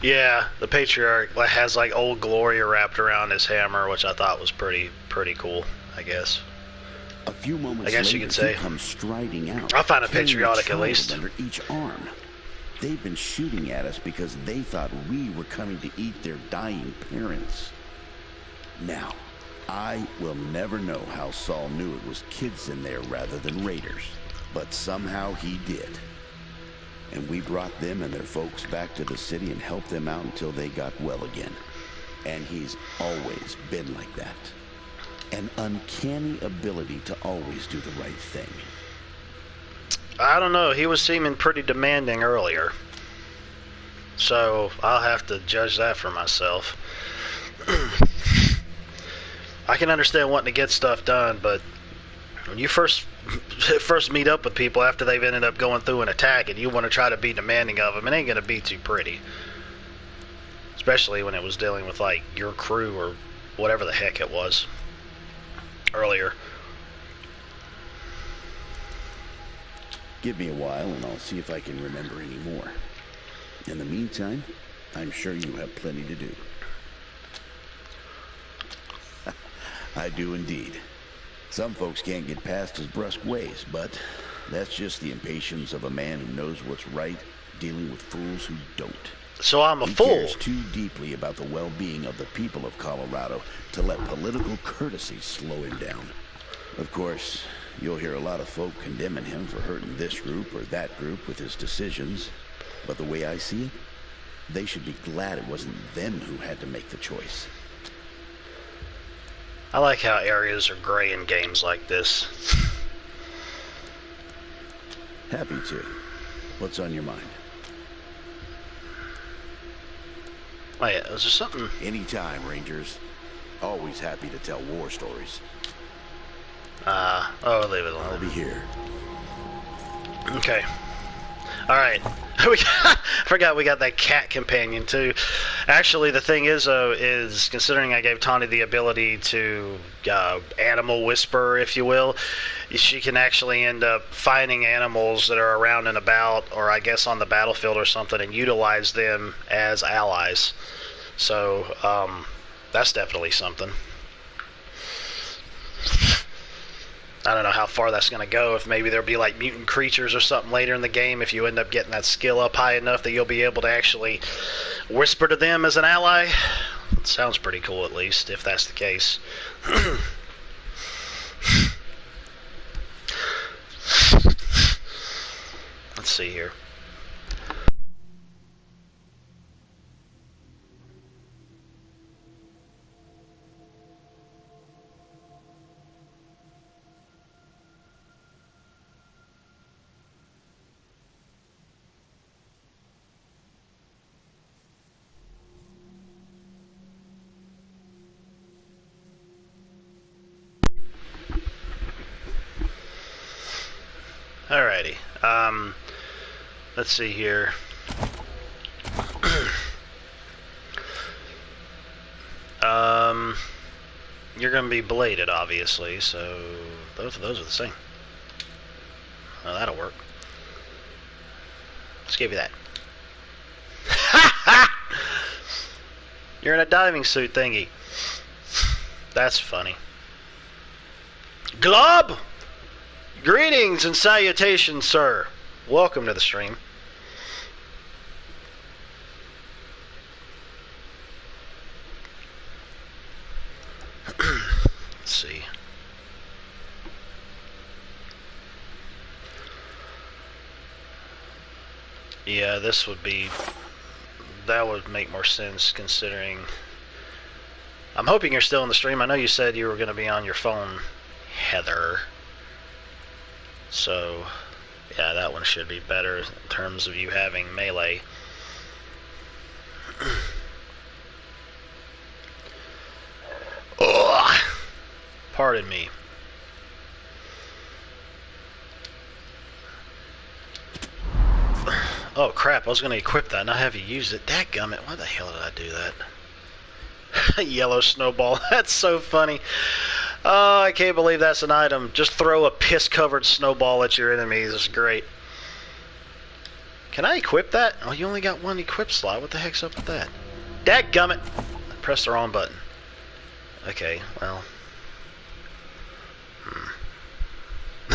Yeah, the Patriarch has like Old Glory wrapped around his hammer, which I thought was pretty cool, I guess. A few moments I guess later, you could say. he comes striding out. I find it carrying a patriotic, at child least. under each arm. They've been shooting at us because they thought we were coming to eat their dying parents. Now, I will never know how Saul knew it was kids in there rather than raiders, but somehow he did. And we brought them and their folks back to the city and helped them out until they got well again. And he's always been like that. An uncanny ability to always do the right thing. I don't know. He was seeming pretty demanding earlier. So, I'll have to judge that for myself. I can understand wanting to get stuff done, but when you first meet up with people after they've ended up going through an attack and you want to try to be demanding of them, it ain't going to be too pretty. Especially when it was dealing with, like, your crew or whatever the heck it was earlier. Give me a while and I'll see if I can remember any more. In the meantime, I'm sure you have plenty to do. I do indeed. Some folks can't get past his brusque ways, but that's just the impatience of a man who knows what's right, dealing with fools who don't. So I'm a He fool. cares too deeply about the well-being of the people of Colorado to let political courtesy slow him down. Of course, you'll hear a lot of folk condemning him for hurting this group or that group with his decisions. But the way I see it, they should be glad it wasn't them who had to make the choice. I like how areas are gray in games like this. Happy to. What's on your mind? Oh yeah, is there something? Anytime, Rangers. Always happy to tell war stories. Leave it I'll alone. be here. Okay. Alright. I forgot we got that cat companion too. Actually, the thing is, is considering I gave Tawny the ability to animal whisper, if you will, she can actually end up finding animals that are around and about, or I guess on the battlefield or something, and utilize them as allies. So, that's definitely something. I don't know how far that's going to go, if maybe there'll be like mutant creatures or something later in the game if you end up getting that skill up high enough that you'll be able to actually whisper to them as an ally. It sounds pretty cool, at least, if that's the case. Let's see here. Alrighty. Let's see here. You're gonna be bladed, obviously, so both of those are the same. Oh, that'll work. Let's give you that. You're in a diving suit thingy. That's funny. Glob! Greetings and salutations, sir. Welcome to the stream. Let's see. Yeah, this would be... That would make more sense considering... I'm hoping you're still in the stream. I know you said you were going to be on your phone, Heather. So, yeah, that one should be better in terms of you having melee. Ugh. Pardon me. Oh crap, I was going to equip that, not have you use it. Dadgummit, why the hell did I do that? Yellow snowball, that's so funny. Oh, I can't believe that's an item. Just throw a piss-covered snowball at your enemies, it's great. Can I equip that? Oh, you only got one equip slot, what the heck's up with that? Dadgummit! I pressed the wrong button. Okay, well.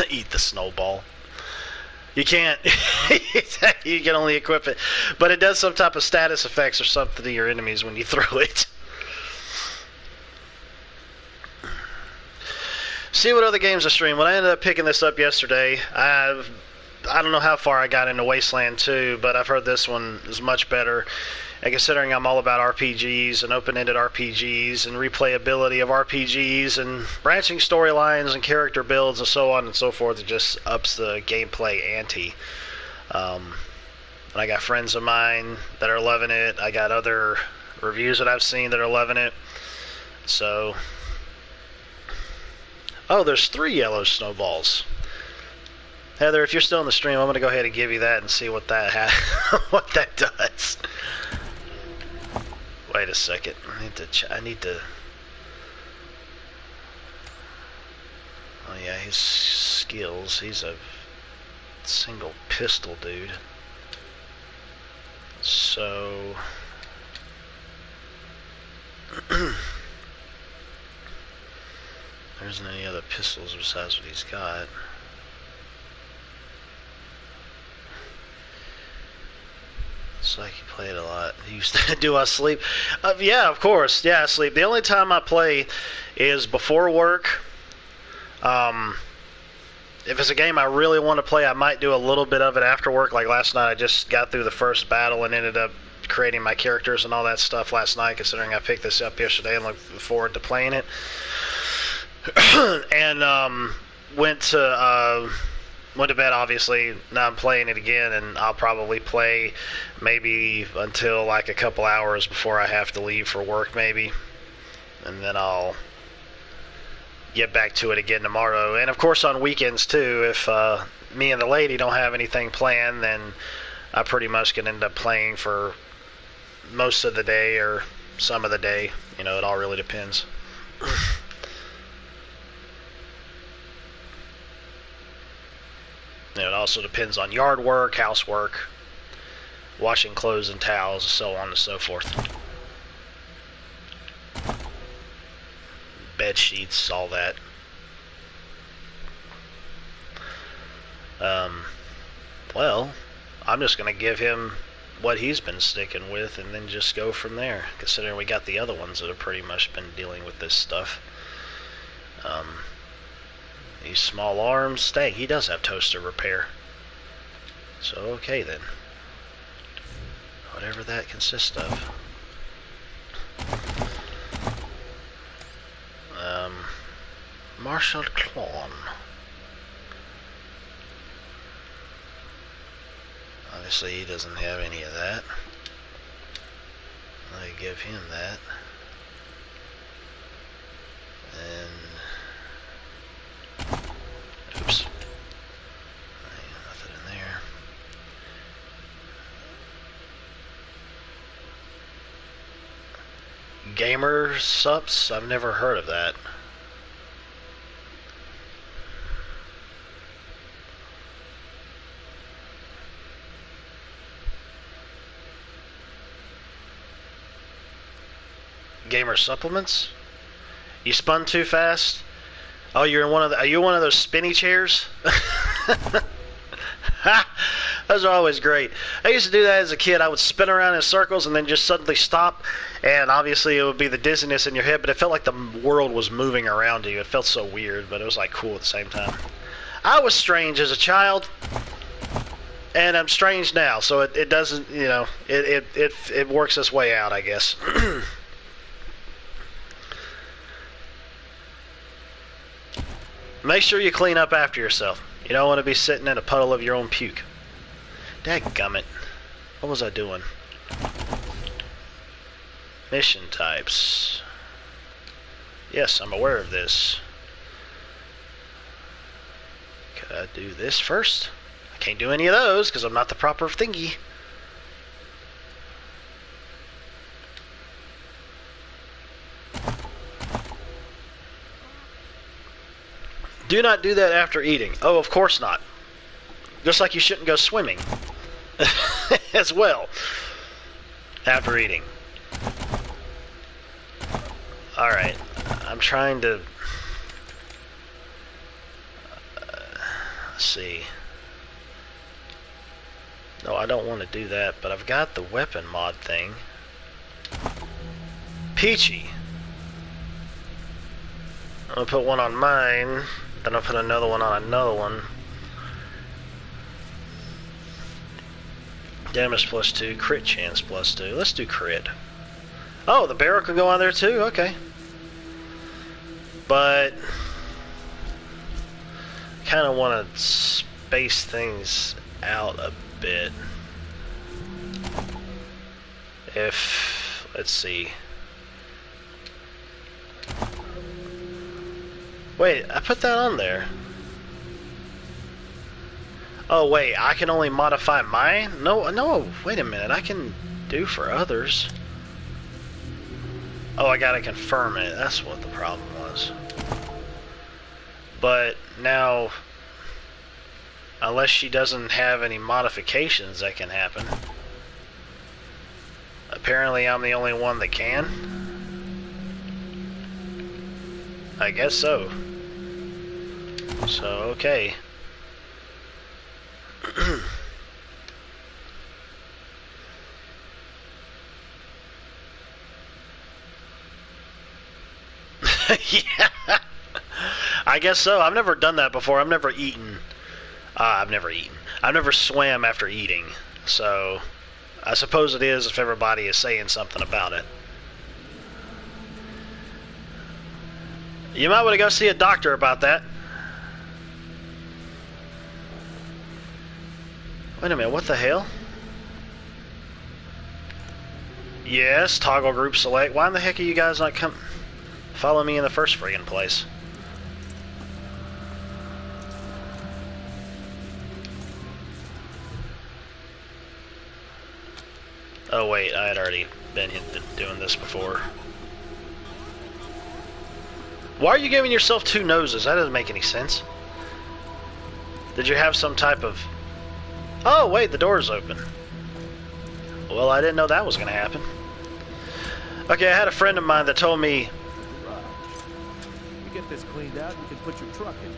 Eat the snowball. You can't. You can only equip it. But it does some type of status effects or something to your enemies when you throw it. See what other games I stream. When I ended up picking this up yesterday, I don't know how far I got into Wasteland 2, but I've heard this one is much better. And considering I'm all about RPGs and open-ended RPGs and replayability of RPGs and branching storylines and character builds and so on and so forth, it just ups the gameplay ante. And I got friends of mine that are loving it. I got other reviews that I've seen that are loving it. So, oh, there's 3 yellow snowballs. Heather, if you're still in the stream, I'm going to go ahead and give you that and see what that what that does. Wait a second. I need to. Oh yeah, his skills. He's a single pistol dude. So. There isn't any other pistols besides what he's got. It's like he played a lot. He used to do I sleep? Yeah, of course. Yeah, I sleep. The only time I play is before work. If it's a game I really want to play, I might do a little bit of it after work. Like last night, I just got through the first battle and ended up creating my characters and all that stuff last night, considering I picked this up yesterday and looked forward to playing it. And went to bed, obviously. Now I'm playing it again, and I'll probably play maybe until like a couple hours before I have to leave for work, maybe. And then I'll get back to it again tomorrow. And of course on weekends too, if me and the lady don't have anything planned, then I pretty much can end up playing for most of the day or some of the day. You know, it all really depends. It also depends on yard work, housework, washing clothes and towels, so on and so forth. Bed sheets, all that. Well, I'm just going to give him what he's been sticking with and then just go from there, considering we got the other ones that have pretty much been dealing with this stuff. These small arms, dang, he does have toaster repair. So, okay then. Whatever that consists of. Marshall Clawn. Obviously he doesn't have any of that. I give him that. And oops. Gamer subs? I've never heard of that. Gamer supplements? You spun too fast? Oh, you're in one of the, are you one of those spinny chairs? Those are always great. I used to do that as a kid. I would spin around in circles and then just suddenly stop, and obviously it would be the dizziness in your head, but it felt like the world was moving around you. It felt so weird, but it was like cool at the same time. I was strange as a child, and I'm strange now, so it doesn't, you know, it works its way out, I guess. Make sure you clean up after yourself. You don't want to be sitting in a puddle of your own puke. Dadgummit. What was I doing? Mission types. Yes, I'm aware of this. Could I do this first? I can't do any of those because I'm not the proper thingy. Do not do that after eating. Oh, of course not. Just like you shouldn't go swimming as well after eating. Alright, I'm trying to let's see. No, I don't want to do that, but I've got the weapon mod thing. Peachy. I'm gonna put one on mine. Then I'll put another one on another one. Damage +2, crit chance +2. Let's do crit. Oh, the barrel can go on there too? Okay. But I kind of want to space things out a bit. If, let's see. Wait, I put that on there. Oh wait, I can only modify mine? No, wait a minute, I can do for others. Oh, I gotta confirm it, that's what the problem was. But now, unless she doesn't have any modifications that can happen. Apparently I'm the only one that can. I guess so. So, okay. Yeah. I guess so. I've never done that before. I've never eaten. I've never swam after eating. So, I suppose it is if everybody is saying something about it. You might want to go see a doctor about that. Wait a minute, what the hell? Yes, toggle group select. Why in the heck are you guys not follow me in the first friggin' place? Oh wait, I had already been doing this before. Why are you giving yourself two noses? That doesn't make any sense. Did you have some type of... Oh, wait, the door's open. Well, I didn't know that was going to happen. Okay, I had a friend of mine that told me... You get this cleaned out, you can put your truck in.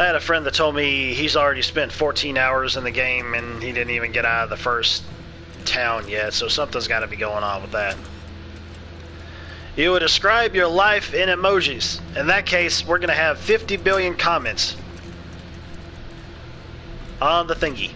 I had a friend that told me he's already spent 14 hours in the game and he didn't even get out of the first town yet, so something's got to be going on with that. You would describe your life in emojis. In that case, we're going to have 50 billion comments on the thingy.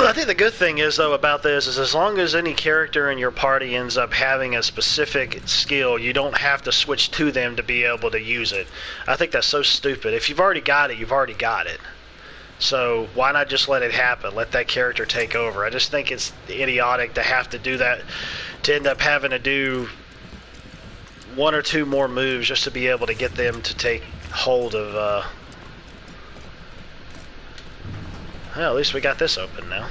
I think the good thing is, though, about this is as long as any character in your party ends up having a specific skill, you don't have to switch to them to be able to use it. I think that's so stupid. If you've already got it, you've already got it. So why not just let it happen? Let that character take over. I just think it's idiotic to have to do that, to end up having to do one or two more moves just to be able to get them to take hold of, well, at least we got this open now.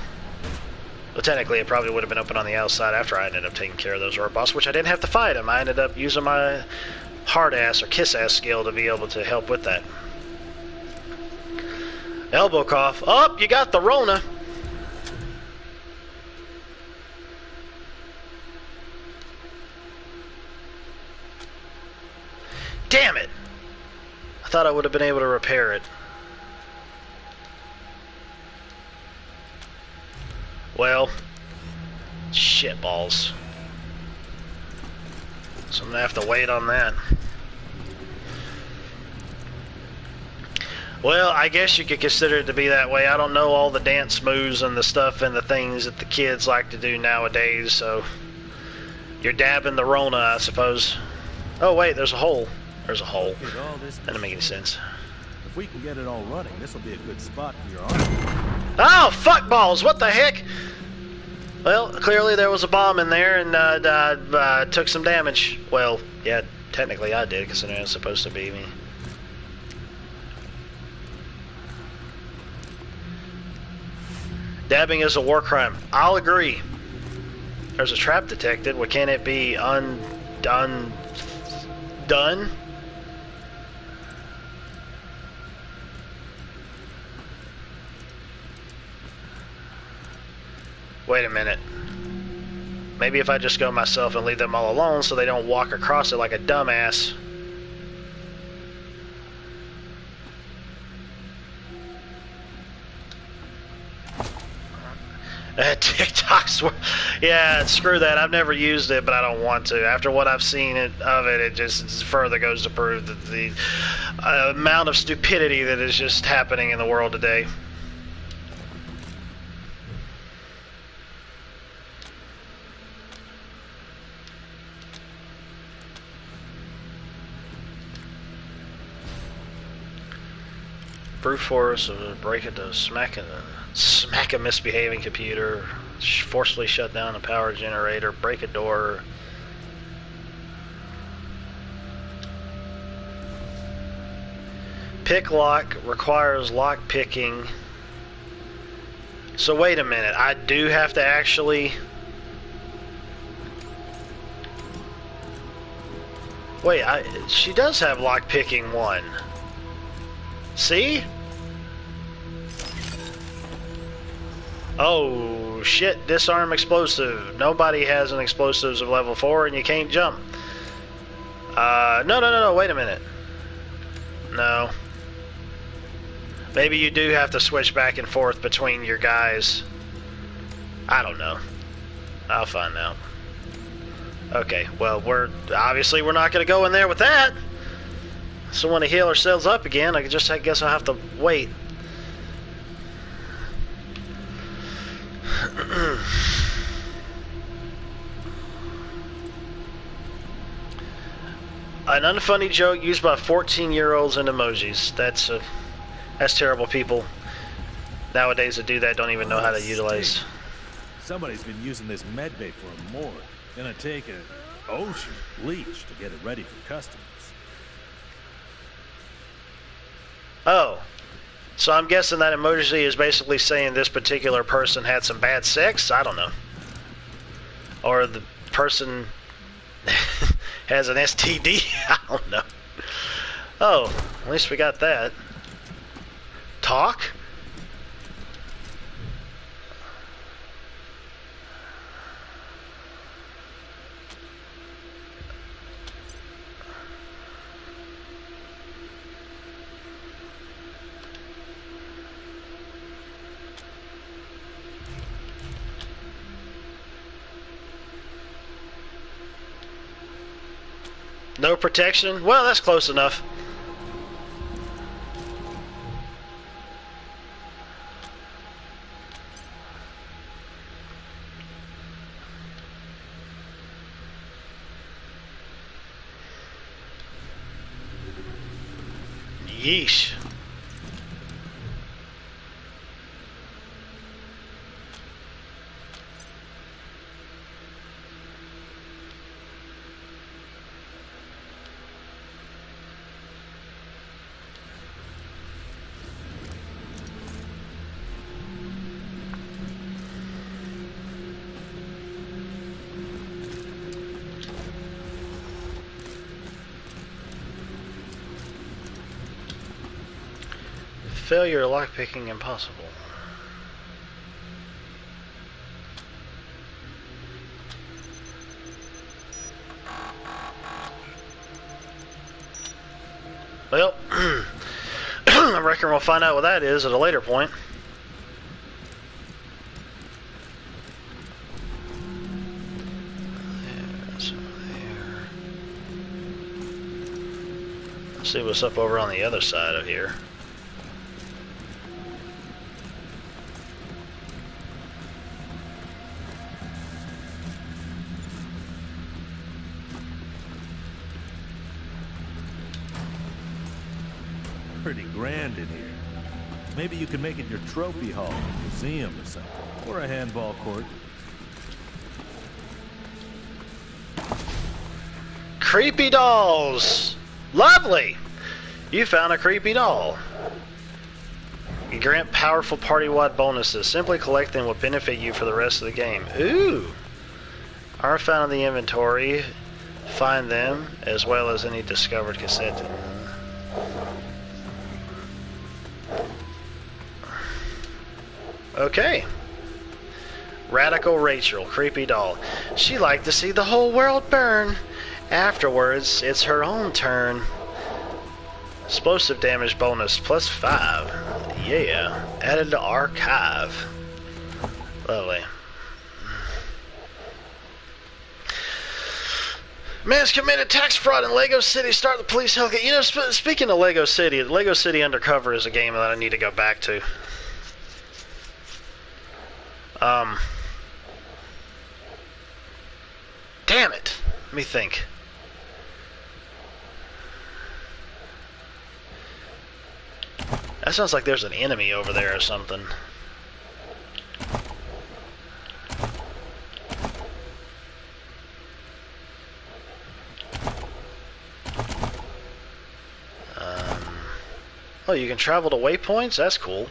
Well, technically it probably would have been open on the outside after I ended up taking care of those robots, which I didn't have to fight them. I ended up using my hard-ass or kiss-ass skill to be able to help with that. Elbow cough. Oh, you got the Rona. Damn it. I thought I would have been able to repair it. Well, shit balls. So I'm gonna have to wait on that. Well, I guess you could consider it to be that way. I don't know all the dance moves and the stuff and the things that the kids like to do nowadays, so you're dabbing the Rona, I suppose. Oh wait, there's a hole. There's a hole. That doesn't make any sense. If we can get it all running, this will be a good spot for your arm. Oh, fuck balls! What the heck? Well, clearly there was a bomb in there and took some damage. Well, yeah, technically I did, considering it's supposed to be me. Dabbing is a war crime. I'll agree. There's a trap detected. Well, can it be done? Wait a minute. Maybe if I just go myself and leave them all alone so they don't walk across it like a dumbass. TikTok's, yeah, screw that. I've never used it, but I don't want to. After what I've seen of it, it just further goes to prove that the amount of stupidity that is just happening in the world today. Brute force, break it to smack a misbehaving computer, forcefully shut down a power generator, break a door. Pick lock requires lock picking. So wait a minute, I do have to actually... Wait, she does have lock picking 1. See? Oh shit, disarm explosive. Nobody has an explosives of level 4 and you can't jump. No, wait a minute. No. Maybe you do have to switch back and forth between your guys. I don't know. I'll find out. Okay, well, we're not going to go in there with that. So when we heal ourselves up again, I guess I'll have to wait. An unfunny joke used by 14-year-olds in emojis. That's terrible. People nowadays that do that don't even know how to utilize. Somebody's been using this medbay for a morgue. Gonna take an ocean bleach to get it ready for customers. Oh, so I'm guessing that emoji is basically saying this particular person had some bad sex? I don't know. Or the person has an STD? I don't know. Oh, at least we got that. Talk? No protection? Well, that's close enough. Yeesh. Failure lockpicking impossible. Well, I reckon we'll find out what that is at a later point. There's there. Let's see what's up over on the other side of here. Pretty grand in here. Maybe you can make it your trophy hall, museum or something. Or a handball court. Creepy dolls! Lovely! You found a creepy doll. You grant powerful party-wide bonuses. Simply collect them will benefit you for the rest of the game. Ooh! Are found in the inventory. Find them, as well as any discovered cassette. Okay. Radical Rachel, creepy doll. She liked to see the whole world burn. Afterwards, it's her own turn. Explosive damage bonus +5. Yeah. Added to archive. Lovely. Man's committed tax fraud in Lego City. Start the police helicopter. You know, speaking of Lego City Undercover is a game that I need to go back to. Damn it. Let me think. That sounds like there's an enemy over there or something. Oh, you can travel to waypoints? That's cool.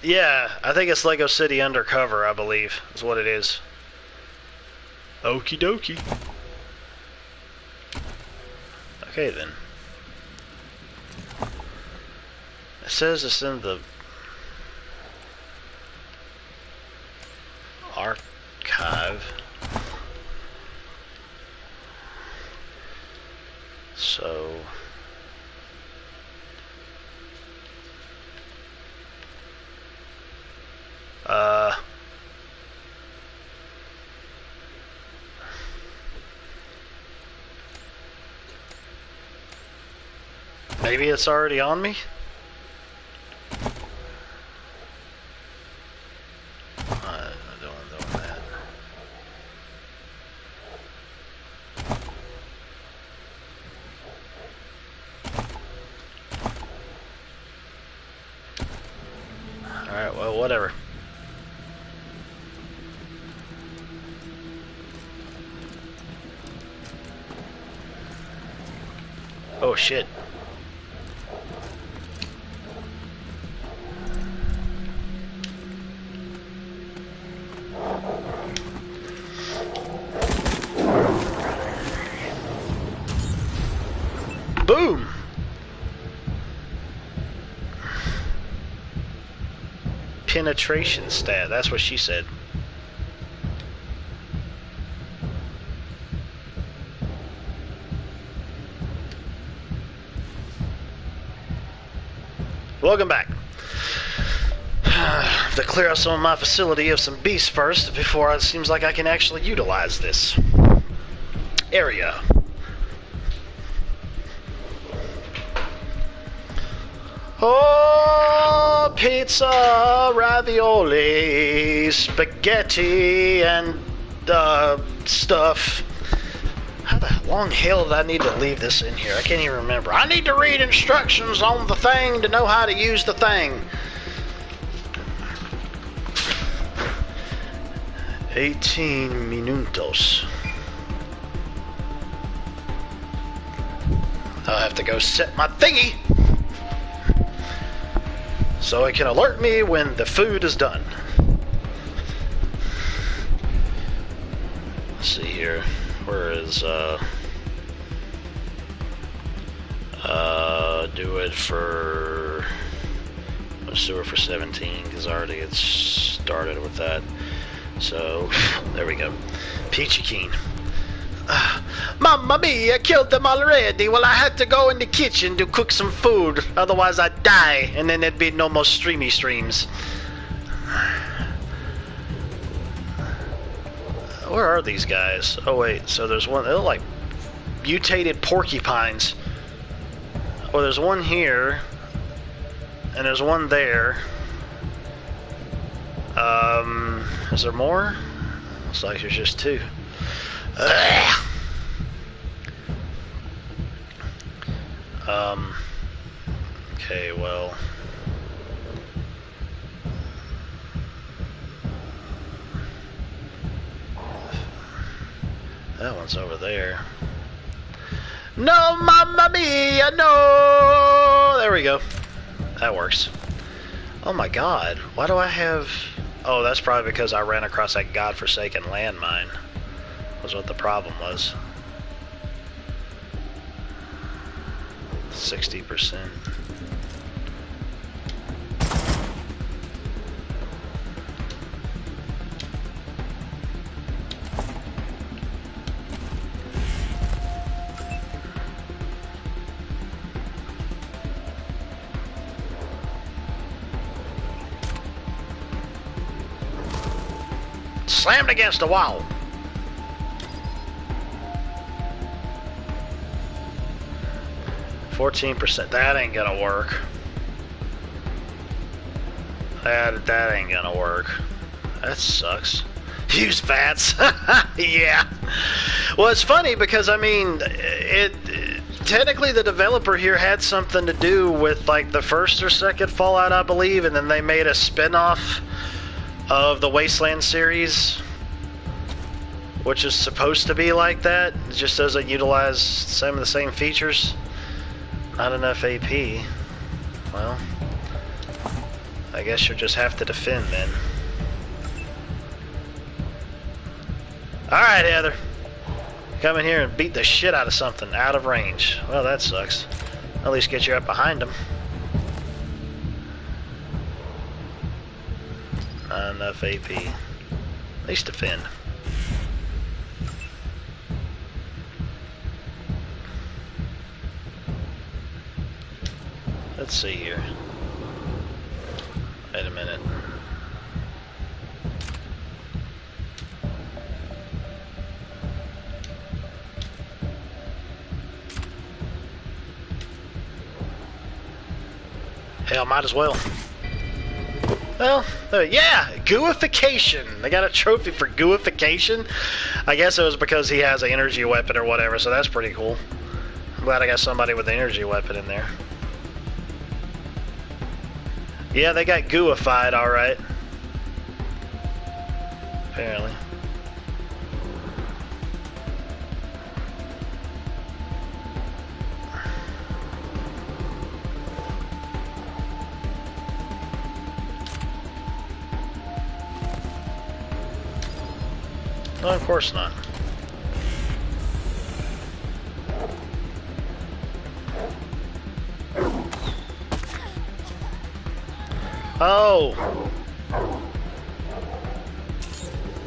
Yeah, I think it's Lego City Undercover, I believe, is what it is. Okie dokie. Okay, then. It says it's in the archive. So... maybe it's already on me? I don't want that. Alright, well, whatever. Oh shit. Boom! Penetration stat, that's what she said. Welcome back. I have to clear out some of my facility of some beasts first before it seems like I can actually utilize this area. Oh, pizza, ravioli, spaghetti, and stuff. How the long hell did I need to leave this in here? I can't even remember. I need to read instructions on the thing to know how to use the thing. 18 minutos. I'll have to go set my thingy. so it can alert me when the food is done. Let's see here. Where is do it for, let's do it for 17 because already it's started with that. So there we go. Peachy Keen. Mamma mia, I killed them already. Well, I had to go in the kitchen to cook some food, otherwise I'd die, and then there'd be no more streamy streams. Where are these guys? Oh wait, so there's one. They look like mutated porcupines. Well, there's one here, and there's one there. Is there more? Looks like there's just two. Okay, well. That one's over there. No, mamma mia, no! There we go. That works. Oh my god, why do I have... Oh, that's probably because I ran across that godforsaken landmine. Was what the problem was. 60%. Slammed against the wall. %. That ain't gonna work. That ain't gonna work. That sucks. Use fats. Yeah. Well, it's funny because I mean, technically the developer here had something to do with like the first or second Fallout, I believe, and then they made a spin-off of the Wasteland series, which is supposed to be like that. It just doesn't utilize some of the same features. Not enough AP. Well, I guess you'll just have to defend then. Alright, Heather. Come in here and beat the shit out of something out of range. Well, that sucks. At least get you up behind them. Not enough AP. At least defend. Let's see here. Wait a minute. Hell, might as well. Well, yeah, gooification. They got a trophy for gooification. I guess it was because he has an energy weapon or whatever, so that's pretty cool. I'm glad I got somebody with an energy weapon in there. Yeah, they got gooified, alright. Apparently. No, of course not. Oh!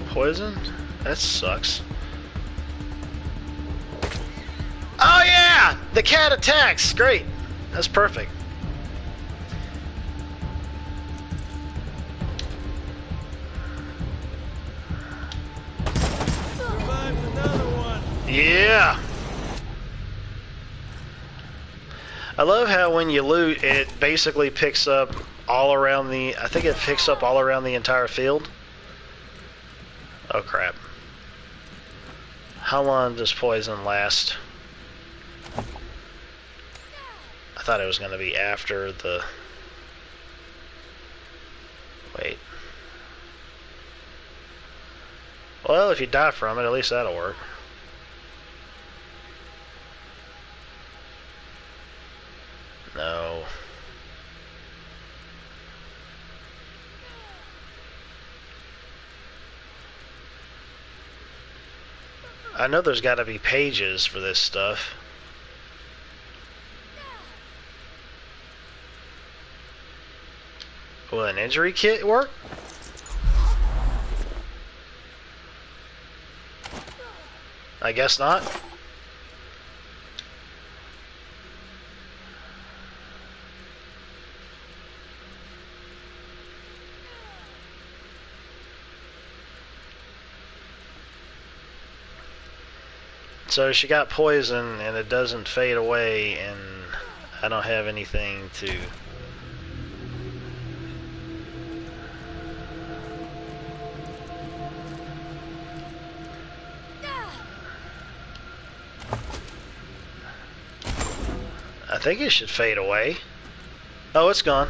Poison? That sucks. Oh yeah! The cat attacks! Great! That's perfect. Yeah! I love how when you loot, it basically picks up all around the... I think it picks up all around the entire field. Oh crap. How long does poison last? I thought it was going to be after the... Wait. Well, if you die from it, at least that'll work. No. I know there's got to be pages for this stuff. Will an injury kit work? I guess not. So she got poison and it doesn't fade away, and I don't have anything to... I think it should fade away. Oh, it's gone.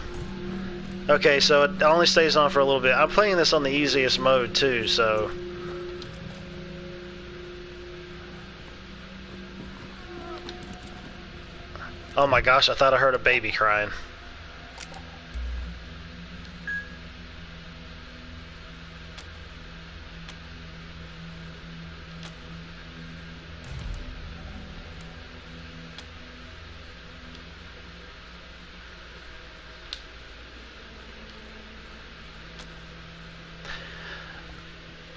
Okay, so it only stays on for a little bit. I'm playing this on the easiest mode too, so... Oh my gosh, I thought I heard a baby crying.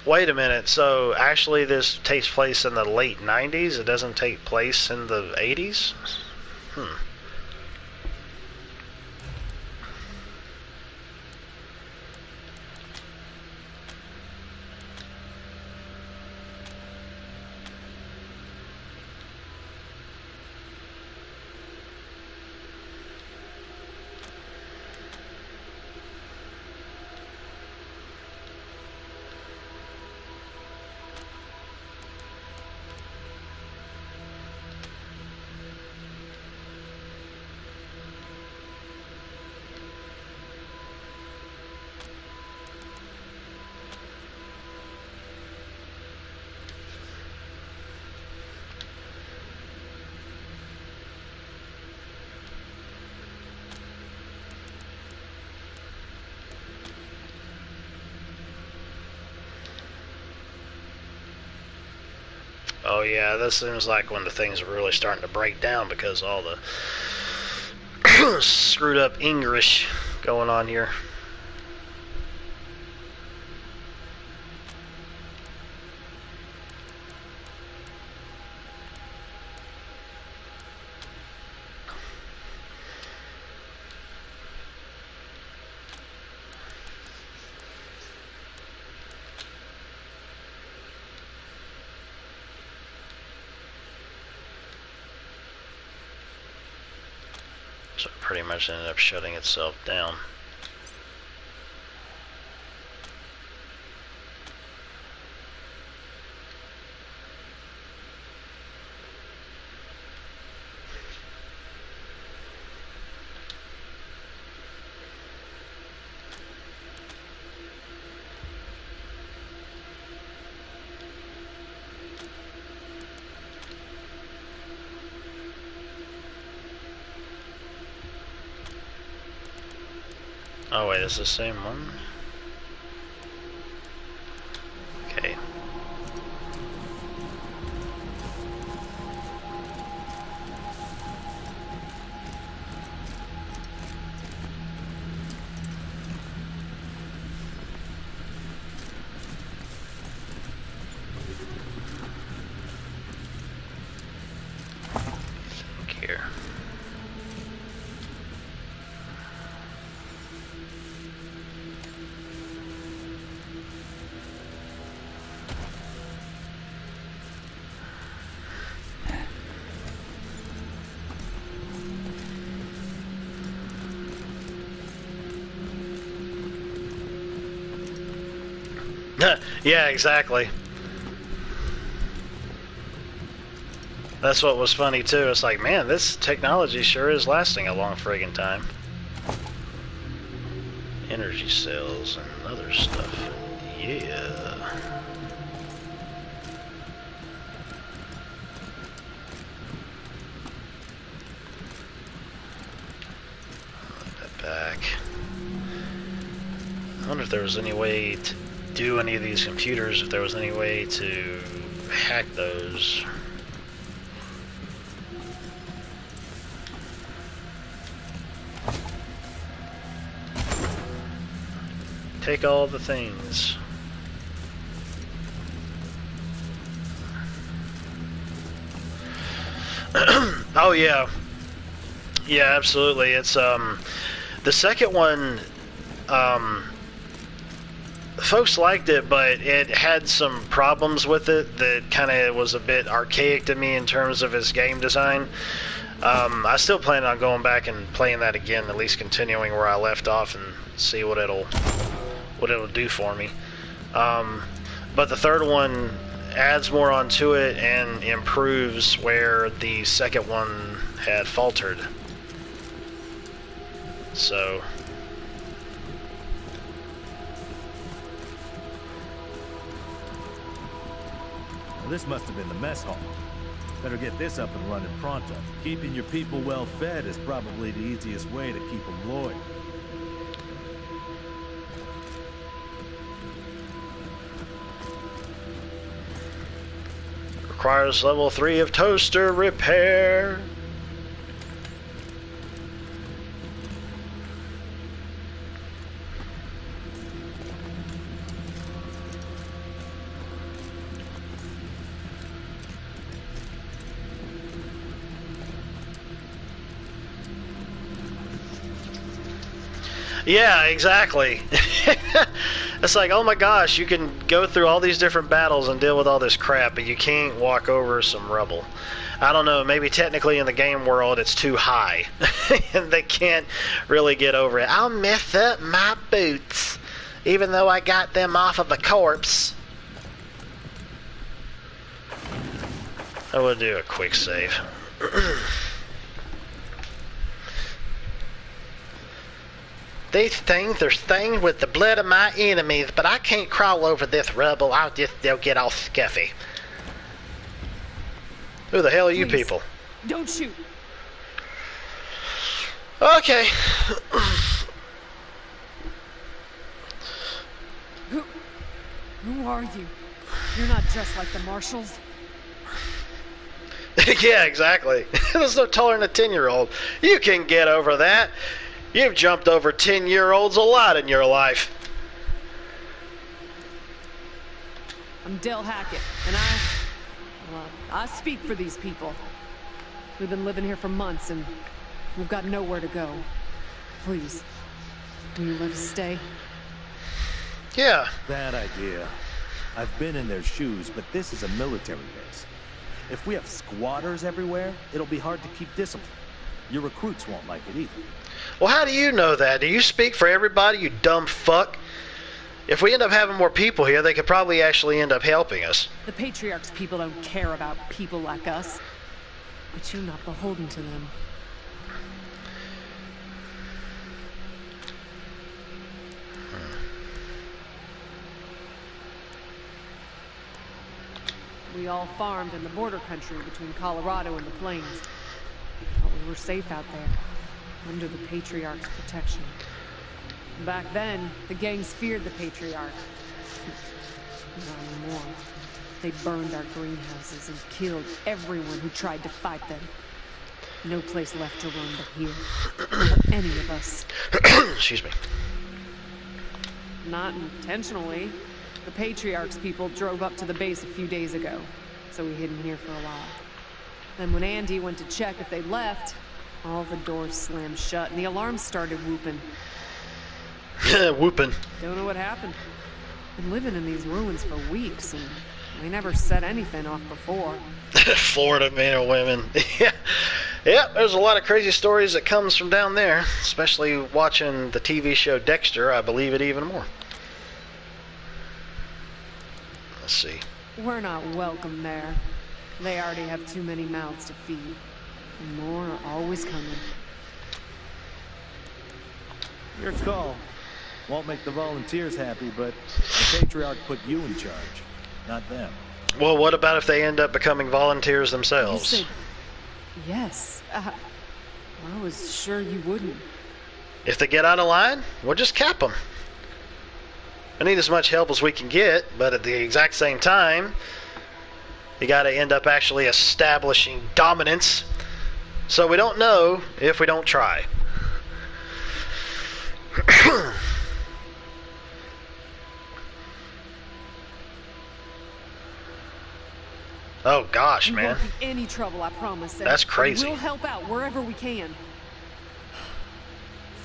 Wait a minute, so actually this takes place in the late 90s? It doesn't take place in the 80s? Oh yeah, this seems like when the things are really starting to break down because all the screwed up English going on here. So it pretty much ended up shutting itself down. Oh wait, it's the same one? Okay. Here. Yeah, exactly. That's what was funny too. It's like, man, this technology sure is lasting a long friggin' time. Energy cells and other stuff. Yeah. Put that back. I wonder if there was any way to do any of these computers, if there was any way to hack those. Take all the things. Oh yeah. Yeah, absolutely. It's the second one, folks liked it, but it had some problems with it that kind of was a bit archaic to me in terms of its game design. I still plan on going back and playing that again, at least continuing where I left off and see what it'll do for me. But the third one adds more onto it and improves where the second one had faltered. So well, this must have been the mess hall. Better get this up and running pronto. Keeping your people well fed is probably the easiest way to keep them loyal. requires level 3 of toaster repair. Yeah, exactly. It's like, oh my gosh, you can go through all these different battles and deal with all this crap, but you can't walk over some rubble. I don't know, maybe technically in the game world it's too high. And they can't really get over it. I'll mess up my boots, even though I got them off of a corpse. I will do a quick save. These things are stained with the blood of my enemies, but I can't crawl over this rubble. They'll get all scuffy. Who the hell are you people? Don't shoot. Okay. Who are you? You're not dressed like the marshals. Yeah, exactly. There's no taller than a 10-year-old. You can get over that. You've jumped over 10-year-olds a lot in your life. I'm Del Hackett, and I speak for these people. We've been living here for months, and we've got nowhere to go. Please, will you let us stay? Yeah. Bad idea. I've been in their shoes, but this is a military base. If we have squatters everywhere, it'll be hard to keep discipline. Your recruits won't like it either. Well, how do you know that? Do you speak for everybody, you dumb fuck? If we end up having more people here, they could probably actually end up helping us. The Patriarch's people don't care about people like us. But you're not beholden to them. We all farmed in the border country between Colorado and the plains. Thought we were safe out there, under the Patriarch's protection. Back then, the gangs feared the Patriarch. Not anymore. They burned our greenhouses and killed everyone who tried to fight them. No place left to run but here. For any of us. Excuse me. Not intentionally. The Patriarch's people drove up to the base a few days ago, so we hid in here for a while. Then when Andy went to check if they left, all the doors slammed shut and the alarms started whooping. Whooping. Don't know what happened. Been living in these ruins for weeks and we never set anything off before. Florida men and women. Yeah, there's a lot of crazy stories that comes from down there, especially watching the TV show Dexter. I believe it even more. Let's see. We're not welcome there. They already have too many mouths to feed. And more are always coming. Your call. Won't make the volunteers happy, but the Patriarch put you in charge, not them. Well, what about if they end up becoming volunteers You themselves? said yes. I was sure you wouldn't. If they get out of line, we'll just cap them. I need as much help as we can get, but at the exact same time, You got to end up actually establishing dominance. So we don't know if we don't try. Oh gosh, We man. won't be any trouble, I promise. And That's crazy. We'll help out wherever we can.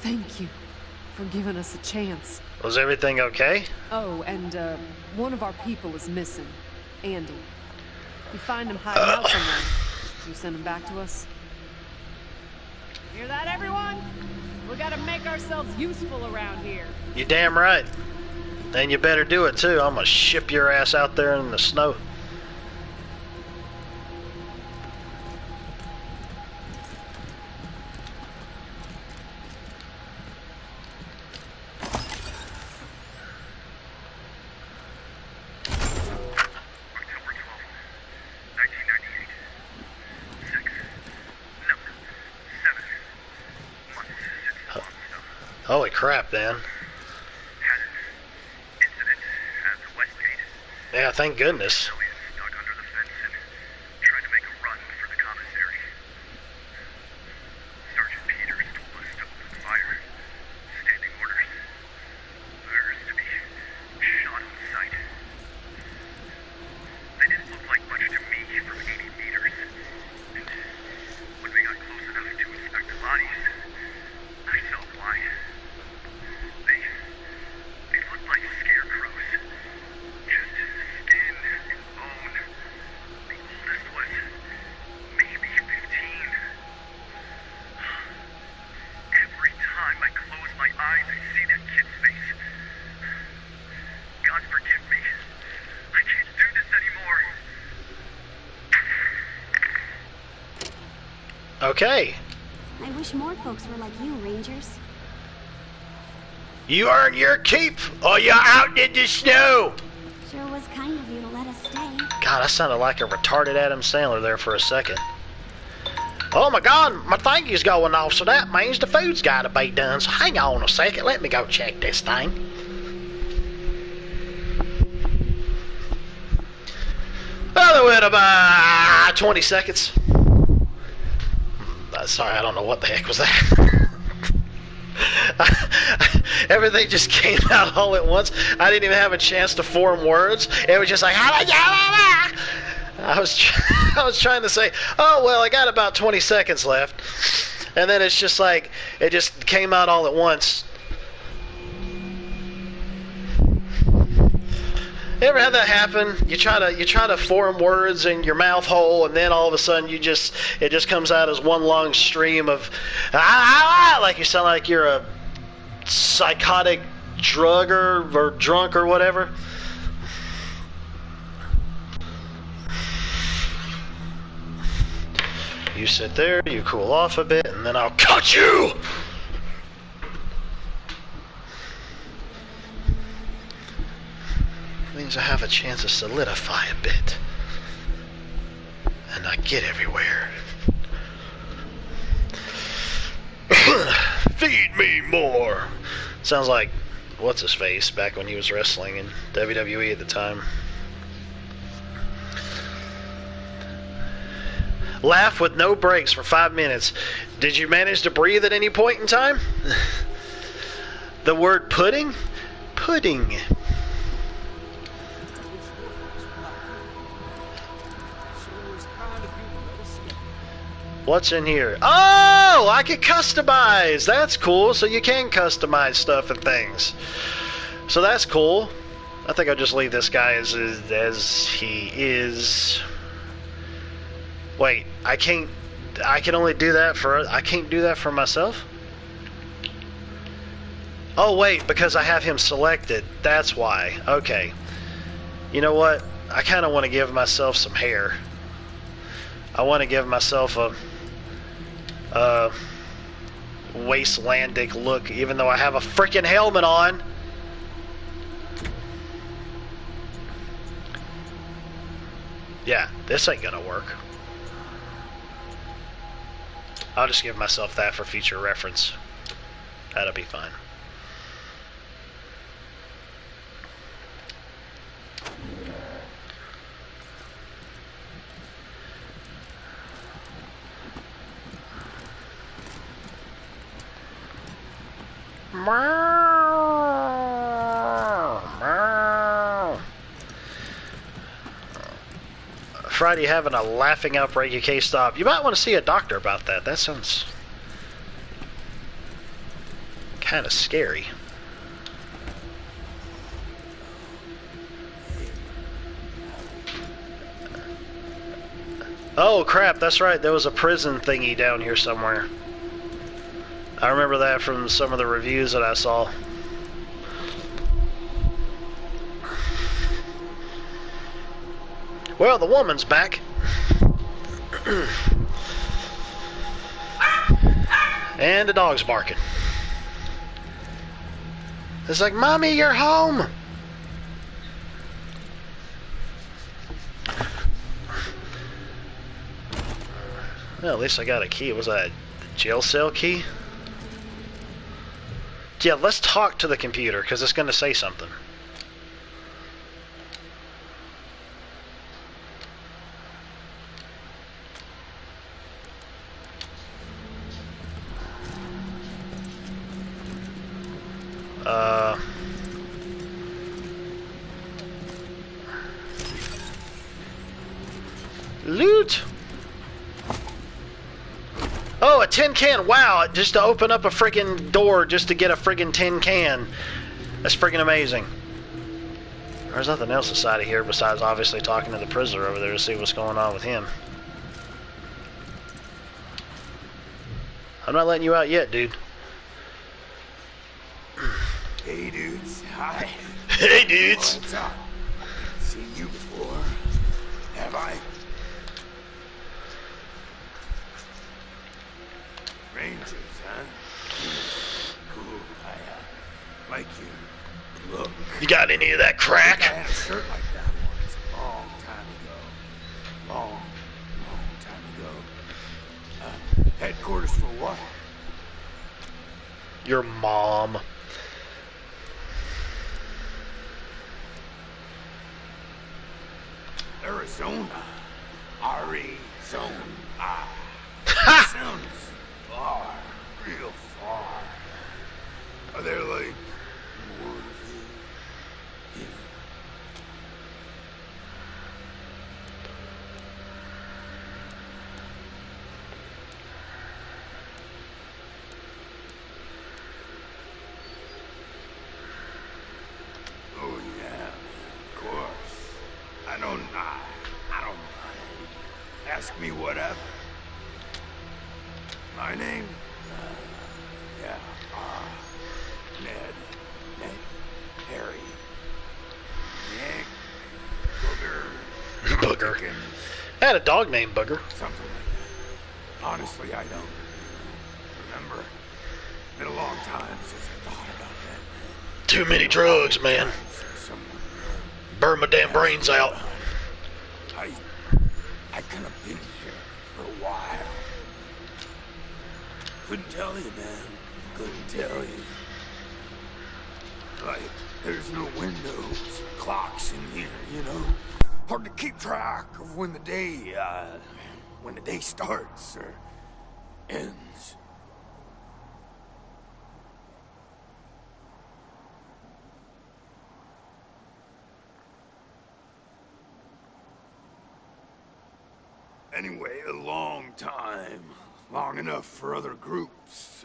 Thank you for giving us a chance. Was everything okay? Oh, and one of our people is missing. Andy. You find him hiding out somewhere. You send him back to us? Hear that, everyone? We gotta make ourselves useful around here. You damn right. And you better do it too. I'm gonna ship your ass out there in the snow. Holy crap, Dan. Yeah, thank goodness. Okay. I wish more folks were like you, Rangers. You earn your keep, or you're out in the snow. Sure was kind of you to let us stay. God, I sounded like a retarded Adam Sandler there for a second. Oh my God, my thingy's going off, so that means the food's gotta be done. So hang on a second, let me go check this thing. Well, it went about 20 seconds. Sorry, I don't know what the heck was that. Everything just came out all at once. I didn't even have a chance to form words. It was just like, I was trying to say, oh, well, I got about 20 seconds left. And then it's just like, it just came out all at once. You ever had that happen? You try to form words in your mouth hole, and then all of a sudden it just comes out as one long stream of like you sound like you're a psychotic drugger or drunk or whatever. You sit there, you cool off a bit, and then I'll cut you. Means I have a chance to solidify a bit, and not get everywhere. Feed me more. Sounds like what's his face back when he was wrestling in WWE at the time. Laugh with no breaks for 5 minutes. Did you manage to breathe at any point in time? The word pudding? Pudding. What's in here? Oh, I can customize. That's cool. So you can customize stuff and things. So that's cool. I think I'll just leave this guy as he is. Wait, I can only do that I can't do that for myself? Oh wait, because I have him selected. That's why. Okay. You know what? I kind of want to give myself some hair. I want to give myself a Wastelandic look, even though I have a freaking helmet on. Yeah, this ain't gonna work. I'll just give myself that for future reference. That'll be fine. Friday having a laughing outbreak. You can't stop. You might want to see a doctor about that. That sounds kind of scary. Oh crap, that's right, there was a prison thingy down here somewhere. I remember that from some of the reviews that I saw. Well, the woman's back. And the dog's barking. It's like, Mommy, you're home! Well, at least I got a key. Was that a jail cell key? Yeah, let's talk to the computer, because it's going to say something. Loot! Oh, a tin can! Wow, just to open up a friggin' door just to get a friggin' tin can. That's friggin' amazing. There's nothing else inside of here besides obviously talking to the prisoner over there to see what's going on with him. I'm not letting you out yet, dude. Hey, dudes. Hi. Hey, dudes. What's up? Haven't seen you before. Have I? Rangers, huh? Cool. I like your look. You got any of that crack? I had a shirt like that once, a long time ago. Long time ago. Headquarters for what? Your mom. Arizona. Arizona. Sounds far, real far. Are there like woods? Oh yeah, of course. I don't mind. Ask me whatever. My name? Ned, Harry, Nick, Booger. Booger. I had a dog named Booger. Something like that. Honestly, I don't remember. Been a long time since I thought about that. Too many drugs, man. Burn my damn brains out. I kind of been here for a while. Couldn't tell you, man. Couldn't tell you. Like, there's no windows, clocks in here, you know? Hard to keep track of when the day starts or ends. Anyway, a long time. Long enough for other groups,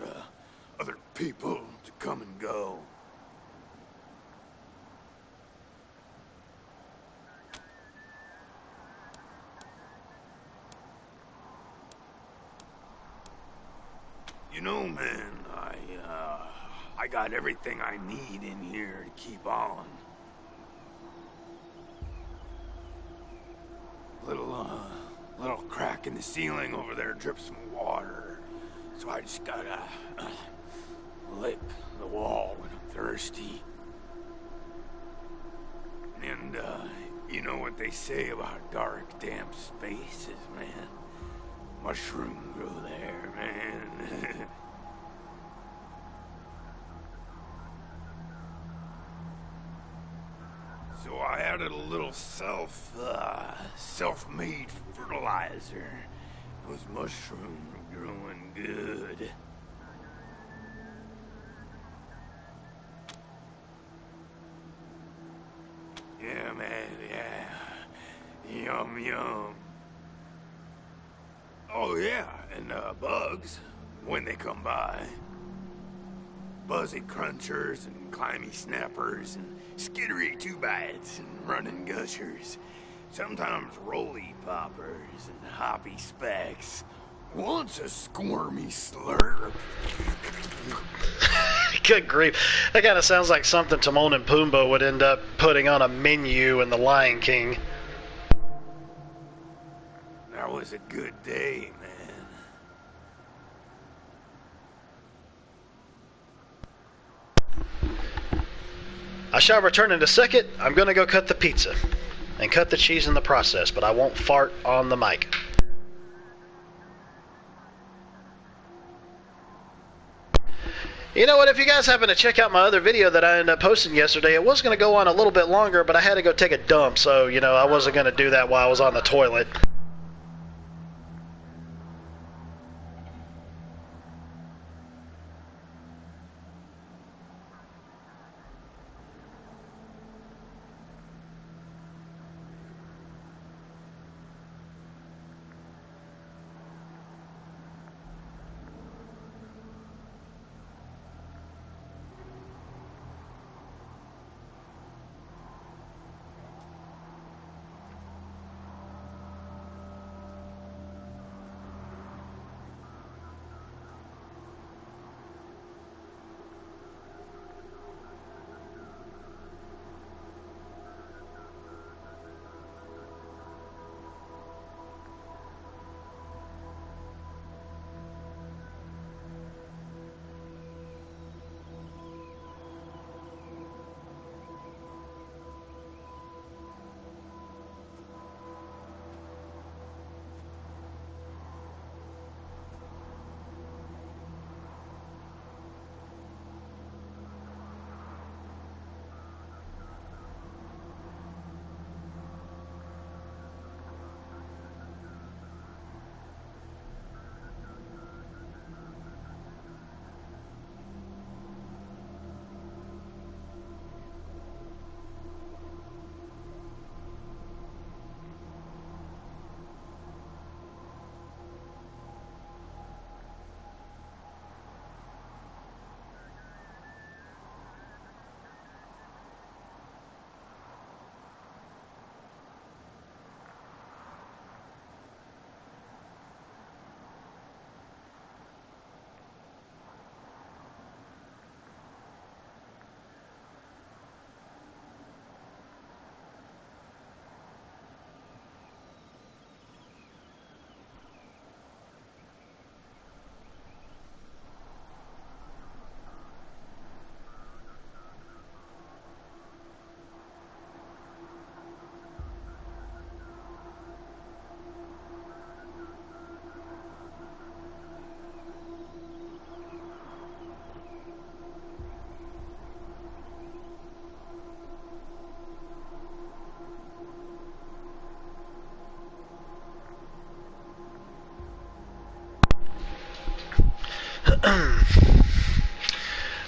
other people to come and go. You know, man, I got everything I need in here to keep on. Little crack in the ceiling over there drips some water. So I just gotta lick the wall when I'm thirsty. And you know what they say about dark, damp spaces, man. Mushroom grow there, man. So I added a little self-made fertilizer. Those mushrooms are growing good. yum. Oh yeah, and bugs, when they come by. Buzzy crunchers and climby snappers and skittery two-bites and running gushers. Sometimes roly poppers and hoppy specks. Once a squirmy slurp. Good grief. That kind of sounds like something Timon and Pumbaa would end up putting on a menu in The Lion King. That was a good day, man. I shall return in a second. I'm going to go cut the pizza. And cut the cheese in the process, but I won't fart on the mic. You know what, if you guys happen to check out my other video that I ended up posting yesterday, it was going to go on a little bit longer, but I had to go take a dump, so, you know, I wasn't going to do that while I was on the toilet.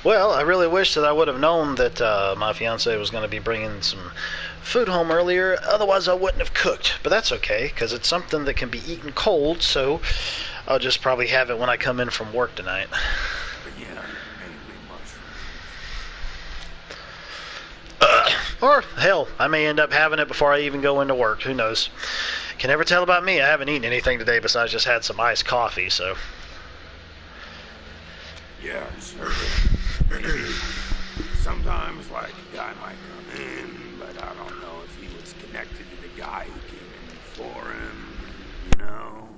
Well, I really wish that I would have known that my fiance was going to be bringing some food home earlier. Otherwise, I wouldn't have cooked. But that's okay, because it's something that can be eaten cold, so I'll just probably have it when I come in from work tonight. Or, hell, I may end up having it before I even go into work. Who knows? Can never tell about me. I haven't eaten anything today besides just had some iced coffee, so... Yeah, sure. Sometimes, like, a guy might come in, but I don't know if he was connected to the guy who came in before him, you know?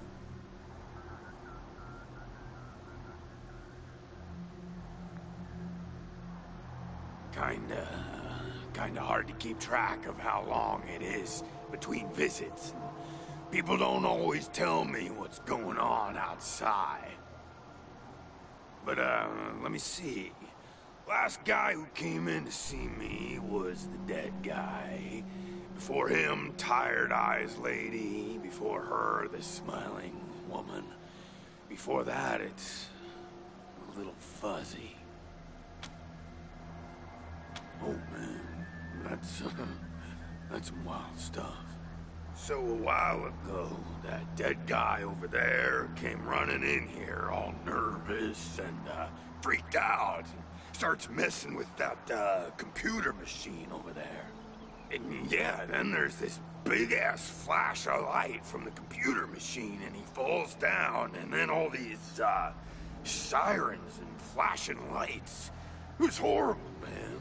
Kinda hard to keep track of how long it is between visits. People don't always tell me what's going on outside. But, let me see. Last guy who came in to see me was the dead guy. Before him, Tired Eyes Lady. Before her, the smiling woman. Before that, it's a little fuzzy. Oh, man. That's some wild stuff. So a while ago, that dead guy over there came running in here all nervous and freaked out. Starts messing with that computer machine over there. And yeah, then there's this big-ass flash of light from the computer machine and he falls down, and then all these sirens and flashing lights. It was horrible, man.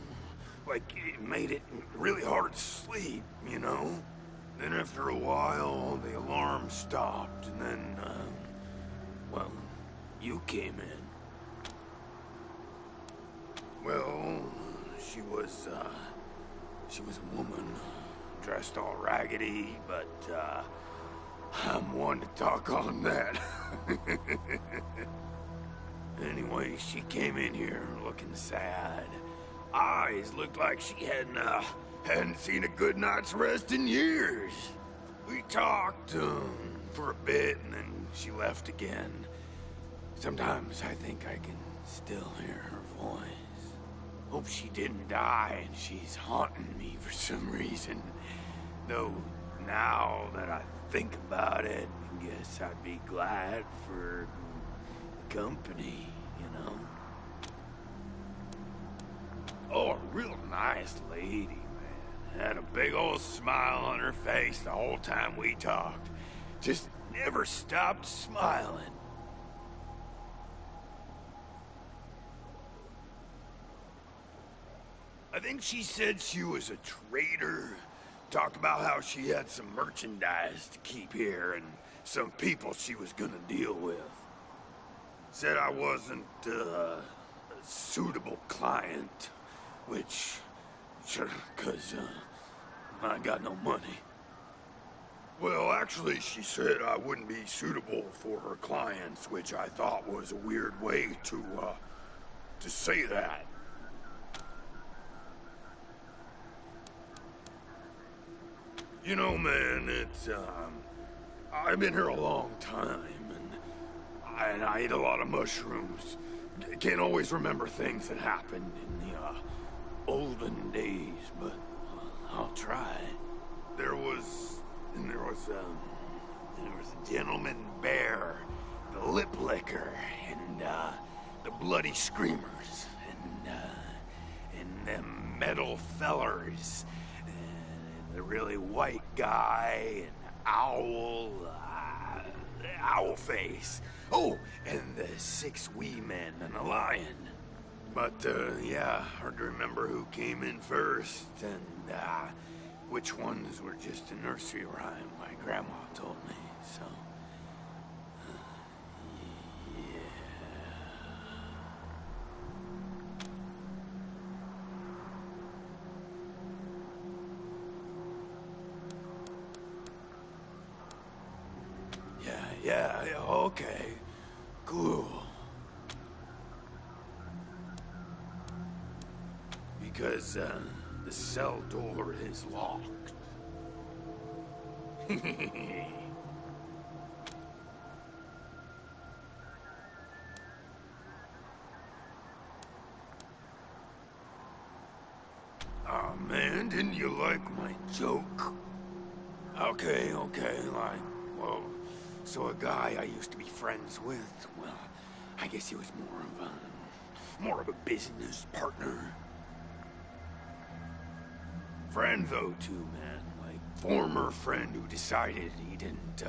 Like, it made it really hard to sleep, you know? Then after a while, the alarm stopped, and then, well, you came in. Well, she was a woman, dressed all raggedy, but, I'm one to talk on that. Anyway, she came in here looking sad. Eyes looked like she hadn't seen a good night's rest in years. We talked for a bit, and then she left again. Sometimes I think I can still hear her voice. Hope she didn't die and she's haunting me for some reason. Though, now that I think about it, I guess I'd be glad for company, you know? Oh, a real nice lady, man. Had a big old smile on her face the whole time we talked. Just never stopped smiling. I think she said she was a trader. Talked about how she had some merchandise to keep here and some people she was gonna deal with. Said I wasn't a suitable client, which, sure, 'cause I got no money. Well, actually, she said I wouldn't be suitable for her clients, which I thought was a weird way to say that. You know, man, it's, I've been here a long time, and I ate a lot of mushrooms. Can't always remember things that happened in the, olden days, but I'll try. There was a gentleman bear, the lip licker, and, the bloody screamers, and them metal fellers. The really white guy, and owl face. Oh, and the 6 wee men and a lion. But, yeah, hard to remember who came in first, and, which ones were just a nursery rhyme my grandma told me, so... Yeah, okay. Cool. Because, the cell door is locked. Aw, man, didn't you like my joke? Okay, like, well... So a guy I used to be friends with, well, I guess he was more of a business partner. Friend though too, man. Like former friend who decided he didn't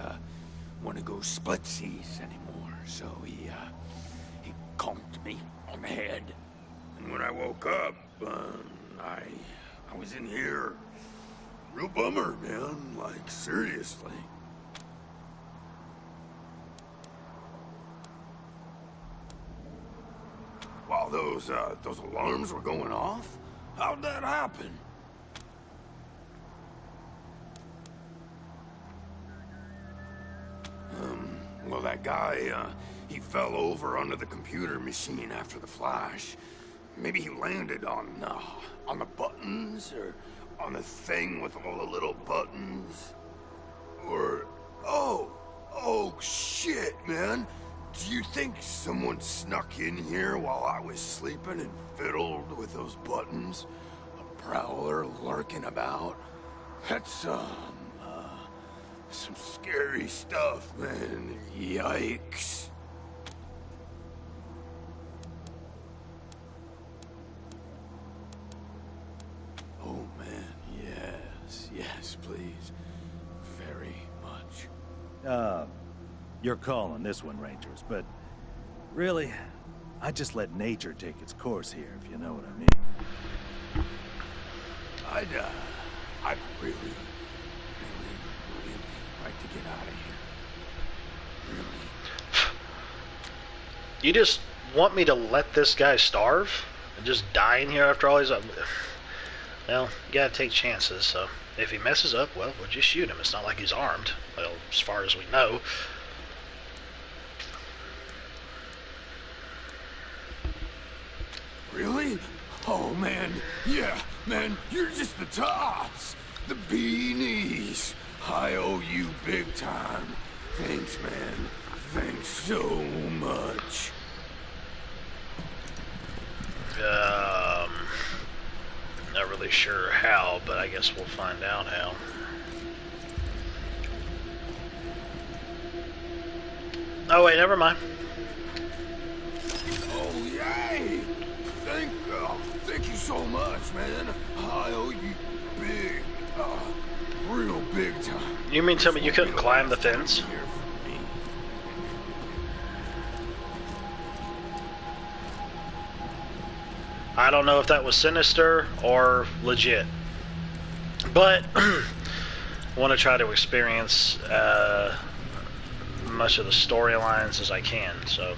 want to go splitsies anymore, so he conked me on the head. And when I woke up, I was in here. Real bummer, man. Like seriously. While those alarms were going off? How'd that happen? Well, that guy, he fell over under the computer machine after the flash. Maybe he landed on the buttons, or on the thing with all the little buttons. Or, oh, shit, man. Do you think someone snuck in here while I was sleeping and fiddled with those buttons? A prowler lurking about? That's, Some scary stuff, man. Yikes. Oh, man. Yes. Yes, please. Very much. You're calling this one, Rangers, but really, I just let nature take its course here, if you know what I mean. I'd really like to get out of here. Really. You just want me to let this guy starve? And just die in here after all he's up? Well, you gotta take chances, so if he messes up, well, we'll just shoot him. It's not like he's armed. Well, as far as we know. Really? Oh, man. Yeah, man, you're just the tops. The beanies. I owe you big time. Thanks, man. Thanks so much. Not really sure how, but I guess we'll find out how. Oh, wait, never mind. Oh, yay! Thank you so much, man. I owe you big, real big time. You mean tell me you couldn't climb the fence? I don't know if that was sinister or legit, but I want to try to experience much of the storylines as I can, so.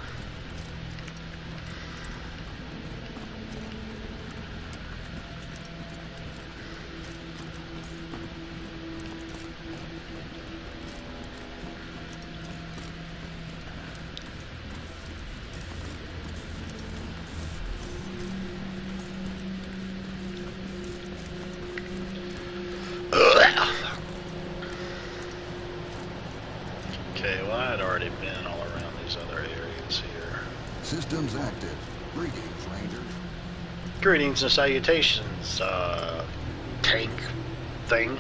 Okay, well, I had already been all around these other areas here. Systems active. Greetings, Rangers. Greetings and salutations, tank thing.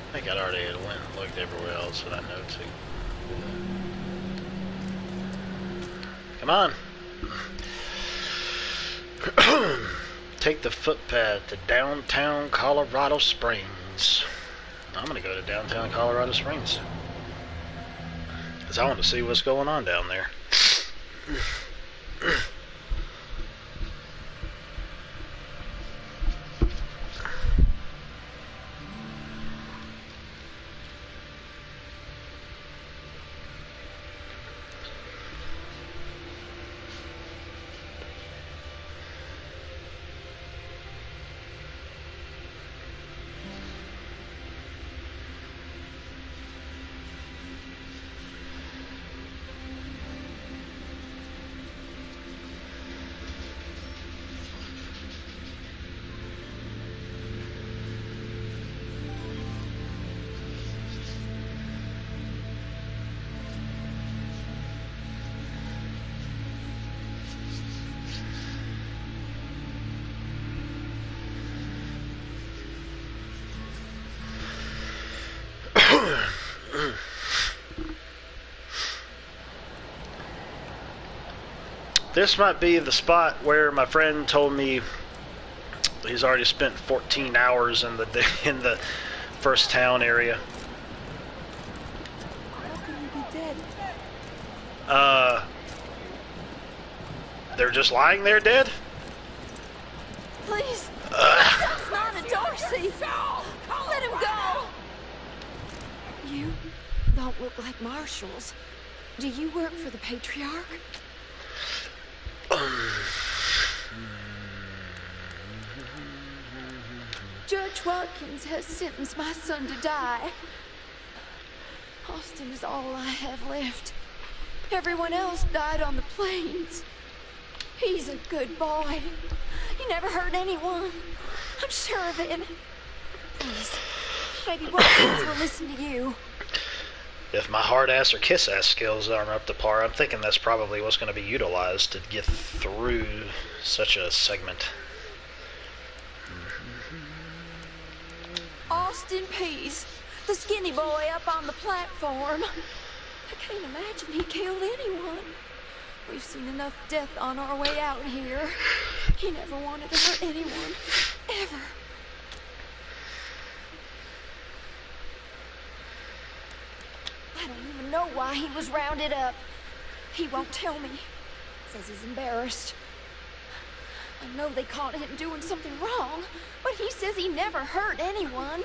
I think I'd already went and looked everywhere else that I know to. Come on. Take the footpath to downtown Colorado Springs. I'm gonna go to downtown Colorado Springs, because I want to see what's going on down there. This might be the spot where my friend told me he's already spent 14 hours in the first town area. How can you be dead? They're just lying there dead? Please. That's not a Darcy. Let him go. You don't look like marshals. Do you work for the Patriarch? Judge Watkins has sentenced my son to die. Austin is all I have left. Everyone else died on the plains. He's a good boy. He never hurt anyone. I'm sure of it. Please, maybe Watkins will listen to you. If my hard-ass or kiss-ass skills aren't up to par, I'm thinking that's probably what's going to be utilized to get through such a segment. Austin Pease, the skinny boy up on the platform. I can't imagine he killed anyone. We've seen enough death on our way out here. He never wanted to hurt anyone, ever. I don't even know why he was rounded up. He won't tell me. Says he's embarrassed. I know they caught him doing something wrong, but he says he never hurt anyone.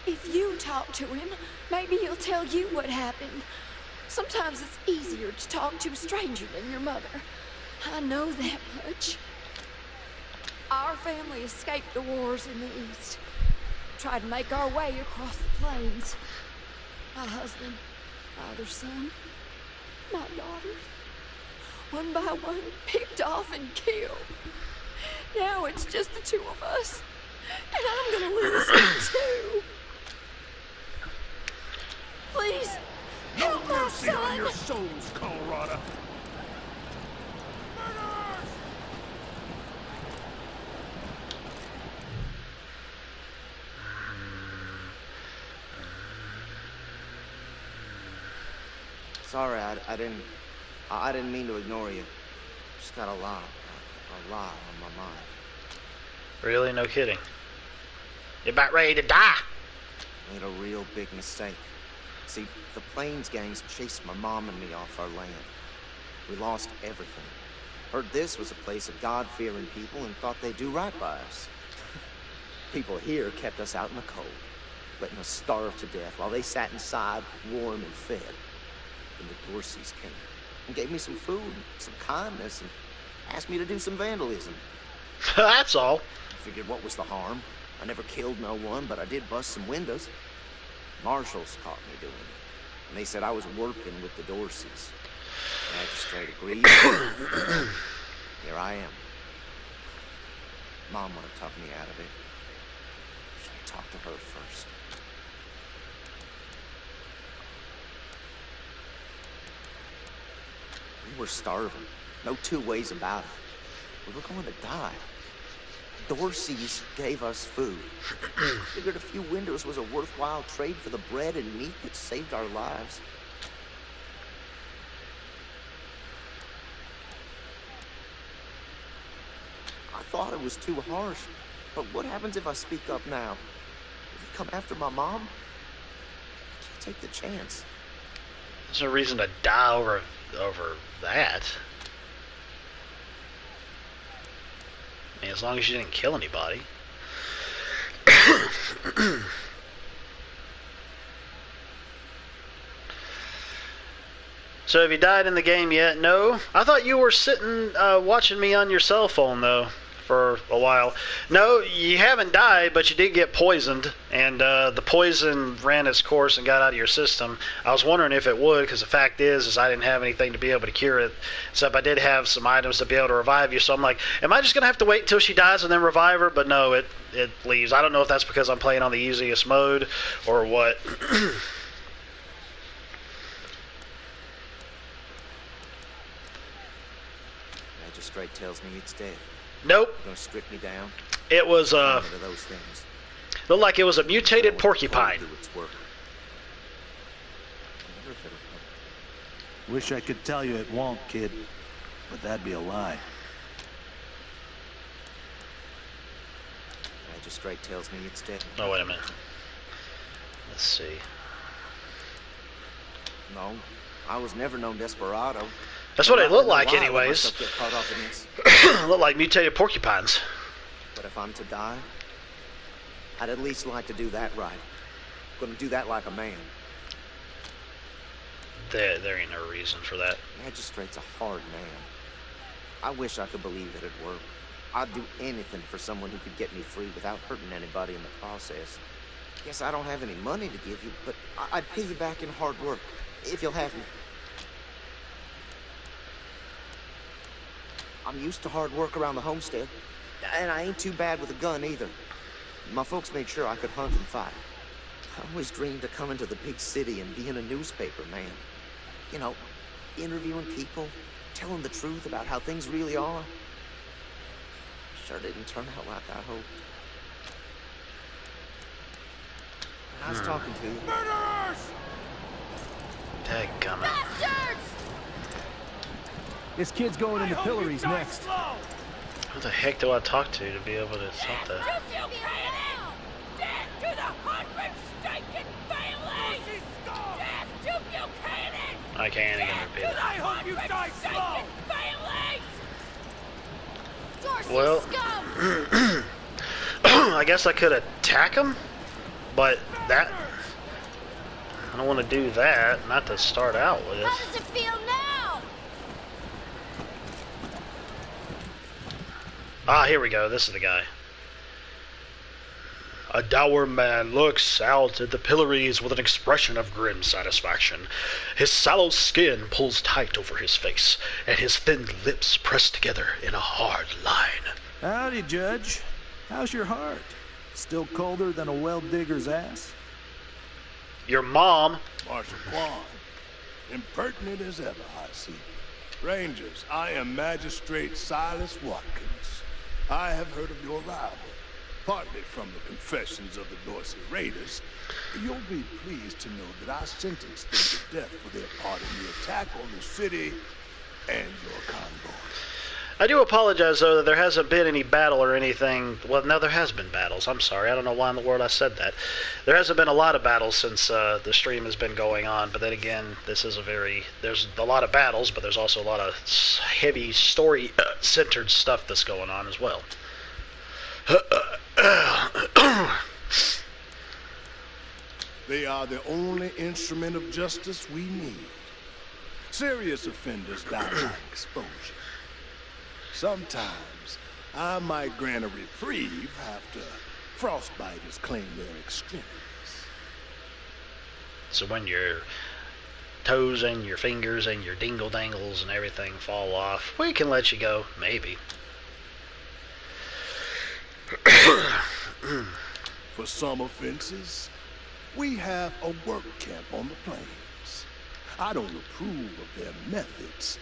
If you talk to him, maybe he'll tell you what happened. Sometimes it's easier to talk to a stranger than your mother. I know that much. Our family escaped the wars in the East. Tried to make our way across the plains. My husband, my other son, my daughters, one by one picked off and killed. Now it's just the two of us, and I'm gonna lose him too. Please, help my son! On your souls, Colorado. Sorry, I didn't mean to ignore you. Just got a lot on my mind. Really? No kidding. You're about ready to die. Made a real big mistake. See, the Plains gangs chased my mom and me off our land. We lost everything. Heard this was a place of God-fearing people and thought they'd do right by us. People here kept us out in the cold, letting us starve to death while they sat inside, warm and fed. Then the Dorseys came and gave me some food, some kindness, and asked me to do some vandalism. That's all. I figured what was the harm? I never killed no one, but I did bust some windows. Marshals caught me doing it, and they said I was working with the Dorseys. The magistrate agreed. Here I am. Mom would have talked me out of it. Should have talked to her first. We were starving. No two ways about it. We were going to die. Dorseys gave us food. Figured a few windows was a worthwhile trade for the bread and meat that saved our lives. I thought it was too harsh, but what happens if I speak up now? If you come after my mom? I can't take the chance. There's no reason to die over that. I mean, as long as you didn't kill anybody. So have you died in the game yet? No. I thought you were sitting watching me on your cell phone though for a while. No, you haven't died, but you did get poisoned, and the poison ran its course and got out of your system. I was wondering if it would, because the fact is I didn't have anything to be able to cure it, except I did have some items to be able to revive you. So I'm like, am I just gonna have to wait until she dies and then revive her? But no, it leaves. I don't know if that's because I'm playing on the easiest mode or what. Magistrate tells me it's dead. Nope. Gonna strip me down. It was those things. Looked like it was a mutated porcupine. Wish I could tell you it won't, kid, but that'd be a lie. Magistrate tells me it's dead. Oh, wait a minute. Let's see. No, I was never no desperado. That's what it looked like anyways. Looked like mutated porcupines. But if I'm to die, I'd at least like to do that right. Gonna do that like a man. There ain't no reason for that. Magistrate's a hard man. I wish I could believe that it'd work. I'd do anything for someone who could get me free without hurting anybody in the process. Guess I don't have any money to give you, but I'd pay you back in hard work, if you'll have me. I'm used to hard work around the homestead, and I ain't too bad with a gun either. My folks made sure I could hunt and fight. I always dreamed of coming to the big city and being a newspaper man. You know, interviewing people, telling the truth about how things really are. Sure didn't turn out like I hoped. Nice talking to you. Murderers! Dadgummit. Bastards! This kid's going in the pillories next. Who the heck do I talk to be able to stop that? Death to the 100 stinking families! Death to Buchanan! I can't even repeat it. I hope you die slow! Well, I guess I could attack him, but that I don't want to do that. Not to start out with. How does it feel now? Ah, here we go. This is the guy. A dour man looks out at the pillories with an expression of grim satisfaction. His sallow skin pulls tight over his face, and his thin lips press together in a hard line. Howdy, Judge. How's your heart? Still colder than a well digger's ass? Your mom. Marshal Quan, impertinent as ever, I see. Rangers, I am Magistrate Silas Watkins. I have heard of your arrival. Partly from the confessions of the Dorsey Raiders, you'll be pleased to know that I sentenced them to death for their part in the attack on the city and your convoy. I do apologize, though, that there hasn't been any battle or anything. Well, no, there has been battles. I'm sorry. I don't know why in the world I said that. There hasn't been a lot of battles since the stream has been going on. But then again, this is there's a lot of battles, but there's also a lot of heavy story-centered stuff that's going on as well. They are the only instrument of justice we need. Serious offenders die by exposure. Sometimes I might grant a reprieve after frostbiters claim their extremities. So when your toes and your fingers and your dingle-dangles and everything fall off, we can let you go, maybe. For some offenses, we have a work camp on the plains. I don't approve of their methods,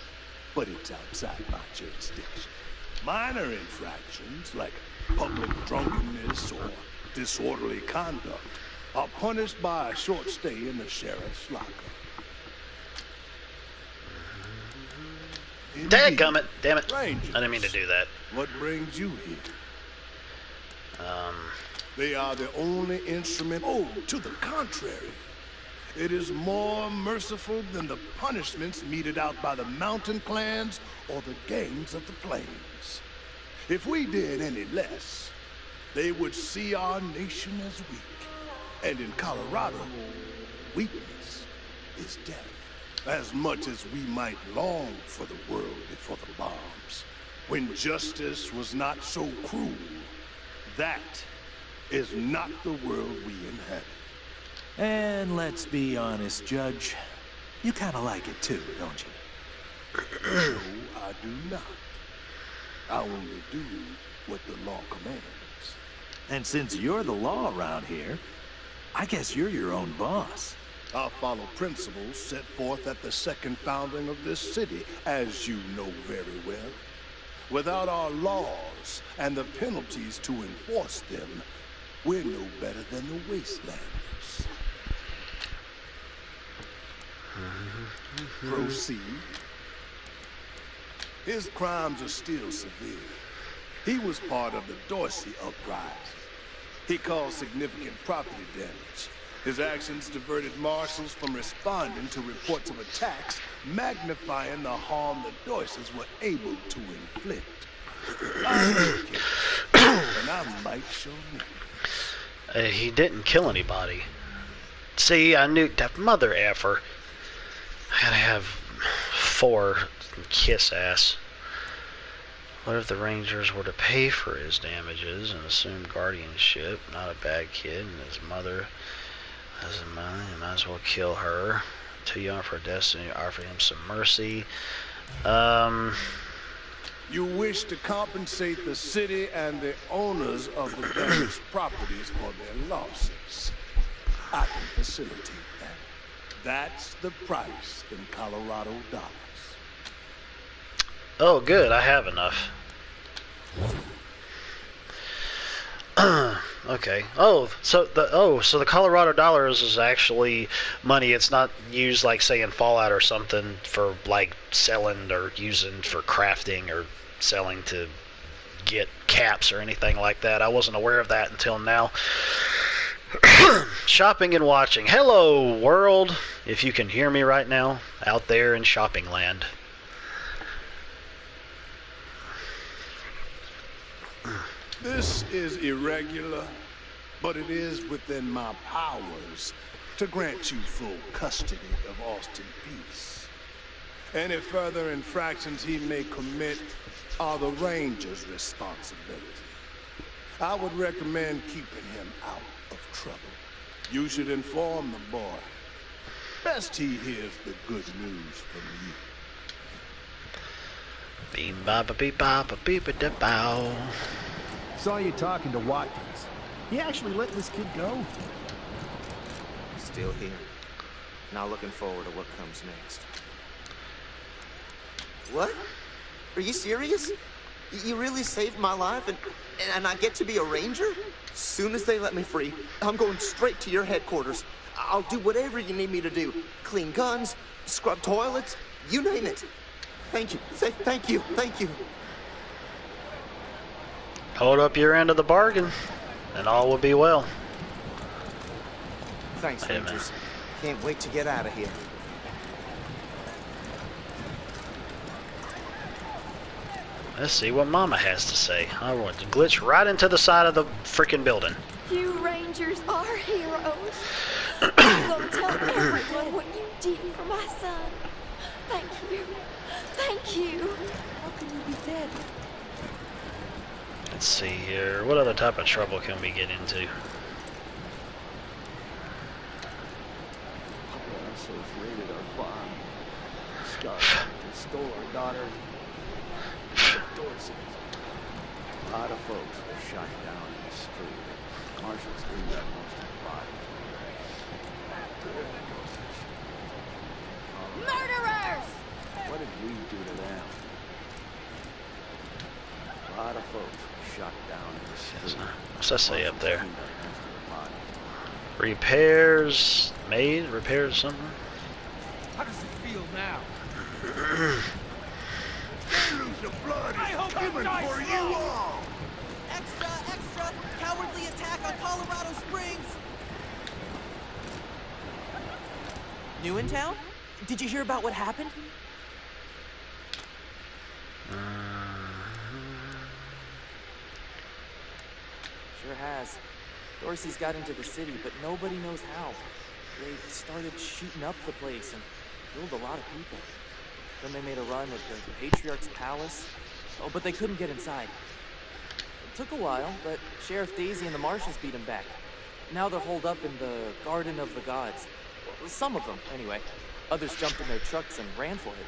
but it's outside my jurisdiction. Minor infractions like public drunkenness or disorderly conduct are punished by a short stay in the sheriff's lockup. Dadgummit, damn it. Rangers, I didn't mean to do that. What brings you here? They are the only instrument. Oh, to the contrary. It is more merciful than the punishments meted out by the mountain clans or the gangs of the plains. If we did any less, they would see our nation as weak. And in Colorado, weakness is death. As much as we might long for the world before the bombs, when justice was not so cruel, that is not the world we inhabit. And let's be honest, Judge. You kind of like it too, don't you? No, I do not. I only do what the law commands. And since you're the law around here, I guess you're your own boss. I follow principles set forth at the second founding of this city, as you know very well. Without our laws and the penalties to enforce them, we're no better than the Wastelanders. Proceed. His crimes are still severe. He was part of the Dorsey uprising. He caused significant property damage. His actions diverted marshals from responding to reports of attacks, magnifying the harm the Dorseys were able to inflict. I'm looking, and I might show me. He didn't kill anybody. See, I knew that mother effer. I gotta have 4 kiss ass. What if the Rangers were to pay for his damages and assume guardianship? Not a bad kid, and his mother doesn't mind. You might as well kill her. Too young for destiny. Offer him some mercy. You wish to compensate the city and the owners of the damaged properties for their losses. I can facilitate that. That's the price in Colorado dollars. Oh, good. I have enough. Okay. So the Colorado dollars is actually money. It's not used like say in Fallout or something for like selling or using for crafting or selling to get caps or anything like that. I wasn't aware of that until now. Shopping and watching. Hello, world. If you can hear me right now, out there in shopping land. This is irregular, but it is within my powers to grant you full custody of Austin Peace. Any further infractions he may commit are the Ranger's responsibility. I would recommend keeping him out of trouble. You should inform the boy. Best he hears the good news from you. Beam ba ba beep ba ba beep ba da bow. Saw you talking to Watkins. He actually let this kid go? Still here. Now looking forward to what comes next. What? Are you serious? You really saved my life and I get to be a ranger? As soon as they let me free, I'm going straight to your headquarters. I'll do whatever you need me to do. Clean guns, scrub toilets, you name it. Thank you. Say thank you. Thank you. Hold up your end of the bargain, and all will be well. Thanks, Rangers. Can't wait to get out of here. Let's see what Mama has to say. I want to glitch right into the side of the freaking building. You Rangers are heroes. I'm gonna tell everyone what you did for my son. Thank you. Thank you. How can you be dead? Let's see here. What other type of trouble can we get into? Russo's raided our farm. Scarlet stole our daughter. Dorsey. A lot of folks were shot down in the street. Marshals cleaned up most of the bodies. Murderers! What did we do to them? A lot of folks were shot down in the street. What's that say up there? Repairs made? Repairs something? How does it feel now? The blood is coming for you all! Extra, extra! Cowardly attack on Colorado Springs! New in town? Did you hear about what happened? Sure has. Dorsey's got into the city, but nobody knows how. They started shooting up the place and killed a lot of people. Then they made a run at the Patriarch's palace. Oh, but they couldn't get inside. It took a while, but Sheriff Daisy and the Marshals beat them back. Now they're holed up in the Garden of the Gods. Well, some of them, anyway. Others jumped in their trucks and ran for it.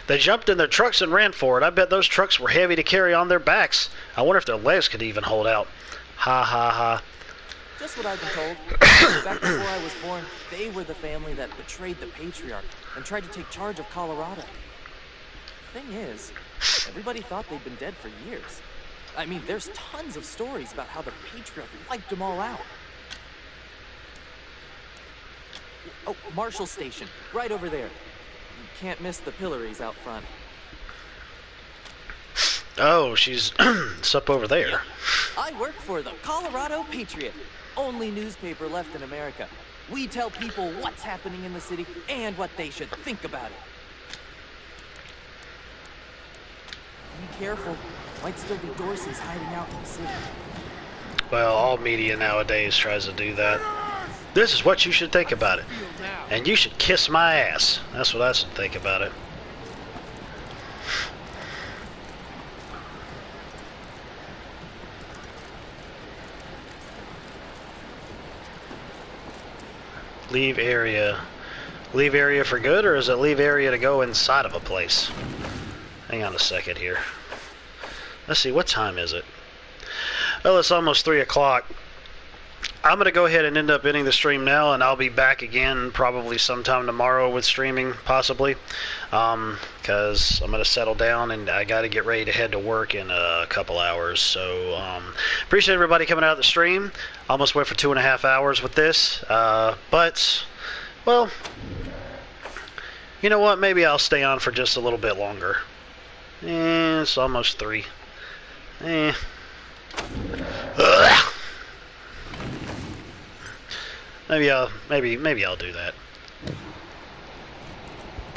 They jumped in their trucks and ran for it. I bet those trucks were heavy to carry on their backs. I wonder if their legs could even hold out. Ha ha ha. Just what I've been told. Back before I was born, they were the family that betrayed the Patriarch and tried to take charge of Colorado. Thing is, everybody thought they'd been dead for years. I mean, there's tons of stories about how the Patriarch wiped them all out. Oh, Marshall Station, right over there. You can't miss the pillories out front. Oh, she's it's up over there. I work for the Colorado Patriot, only newspaper left in America. We tell people what's happening in the city and what they should think about it. Be careful. Might still be Dorsey's hiding out in the city. Well, all media nowadays tries to do that. This is what you should think about it. And you should kiss my ass. That's what I should think about it. Leave area. Leave area for good, or is it leave area to go inside of a place? Hang on a second here. Let's see, what time is it? Well, it's almost 3 o'clock. I'm going to go ahead and end up ending the stream now, and I'll be back again probably sometime tomorrow with streaming, possibly, because I'm going to settle down, and I got to get ready to head to work in a couple hours. So appreciate everybody coming out of the stream. Almost went for 2.5 hours with this, but, well, you know what? Maybe I'll stay on for just a little bit longer. It's almost 3. Maybe I'll do that.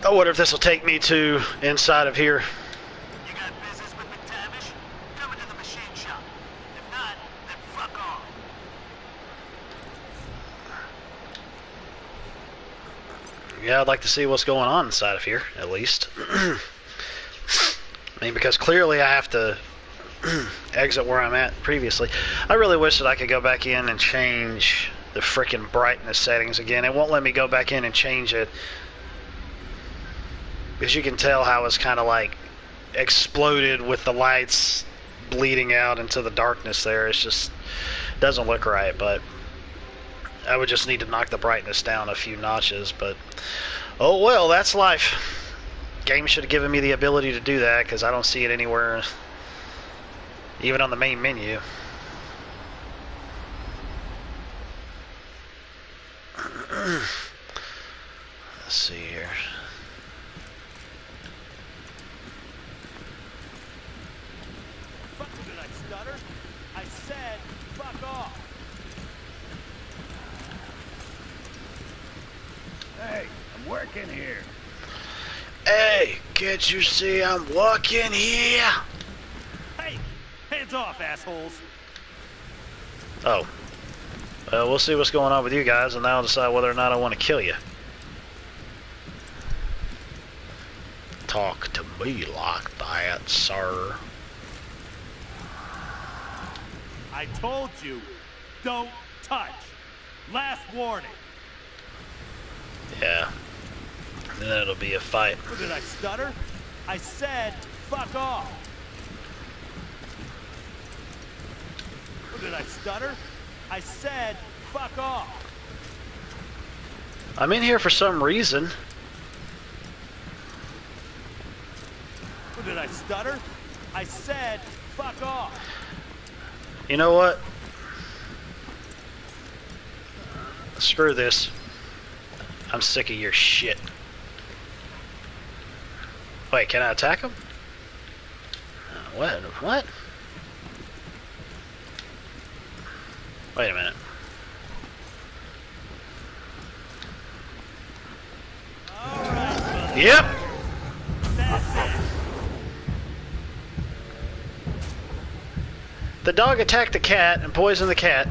I wonder if this will take me to inside of here. You got business with McTavish? Come into the machine shop. If not, then fuck off. Yeah, I'd like to see what's going on inside of here, at least. I mean, because clearly I have to exit where I'm at previously. I really wish that I could go back in and change the freaking brightness settings again. It won't let me go back in and change it, because you can tell how it's kind of like exploded with the lights bleeding out into the darkness there. It's just doesn't look right, but I would just need to knock the brightness down a few notches. But oh well, that's life. Game should have given me the ability to do that, because I don't see it anywhere, even on the main menu. Let's see here. Fuck, did I stutter? I said, fuck off. Hey, I'm working here. Hey, can't you see I'm walking here? Hey, hands off, assholes. Oh. We'll see what's going on with you guys, and then I'll decide whether or not I want to kill you. Talk to me like that, sir. I told you, don't touch. Last warning. Yeah. And then it'll be a fight. Or did I stutter? I said, fuck off. Or did I stutter? I said, fuck off. I'm in here for some reason. Or did I stutter? I said, fuck off. You know what? Screw this. I'm sick of your shit. Wait, can I attack him? What? What? Wait a minute. Yep. The dog attacked the cat and poisoned the cat.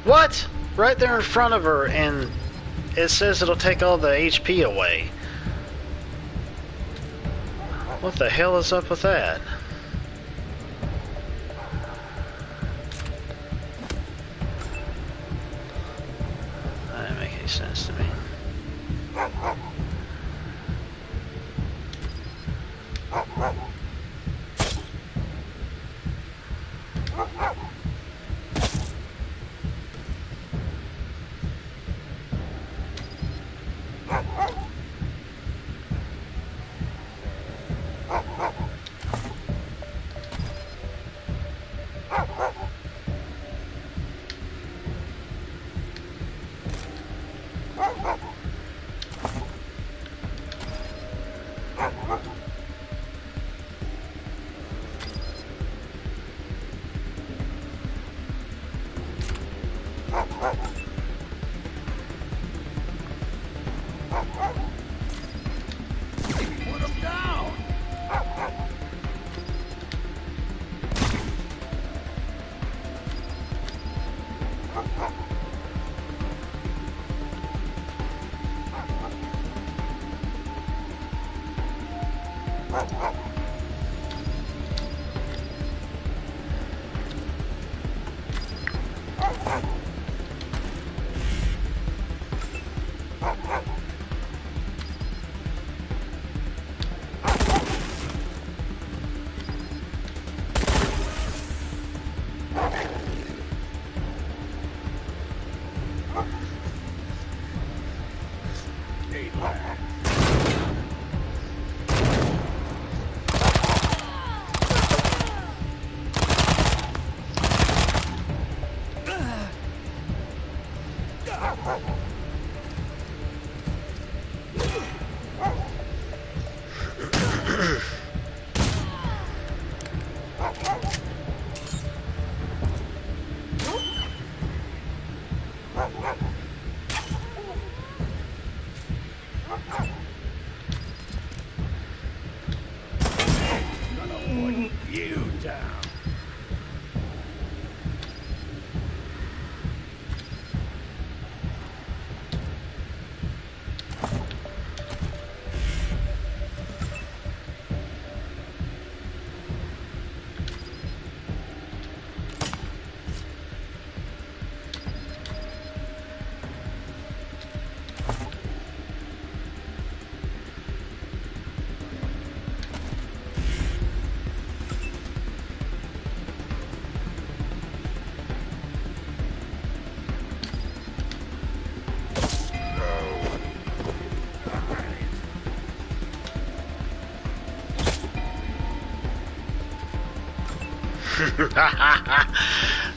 What? Right there in front of her, and it says it'll take all the HP away. What the hell is up with that? That doesn't make any sense to me.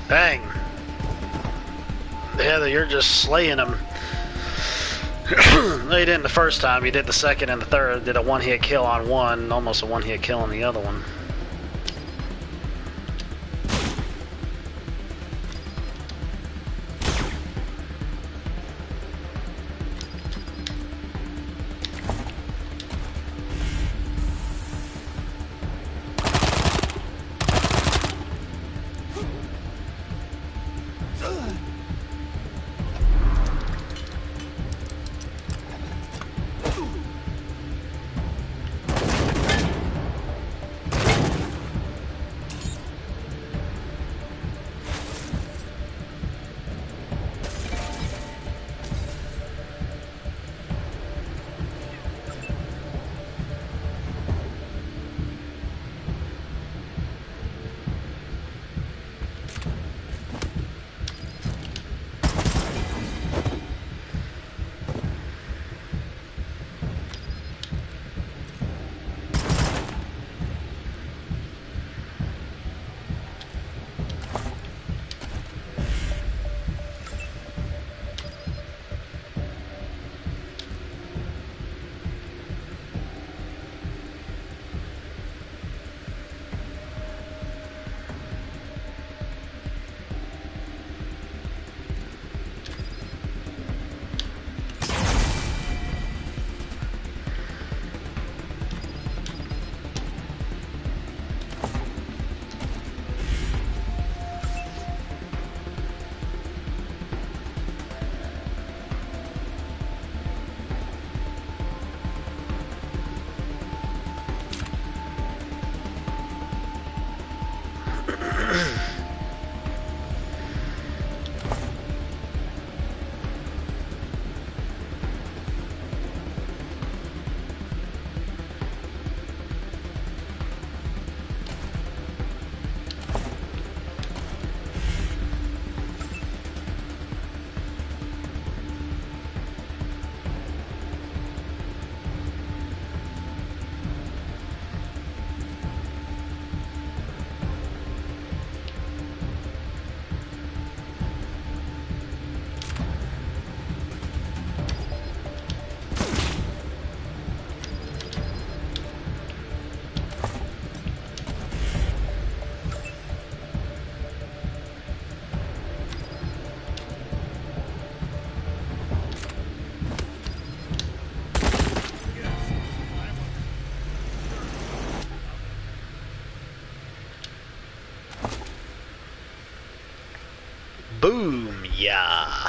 Dang. Heather, you're just slaying them. No, you didn't the first time. You did the second and the third. Did a one-hit kill on one, almost a one-hit kill on the other one. Yeah.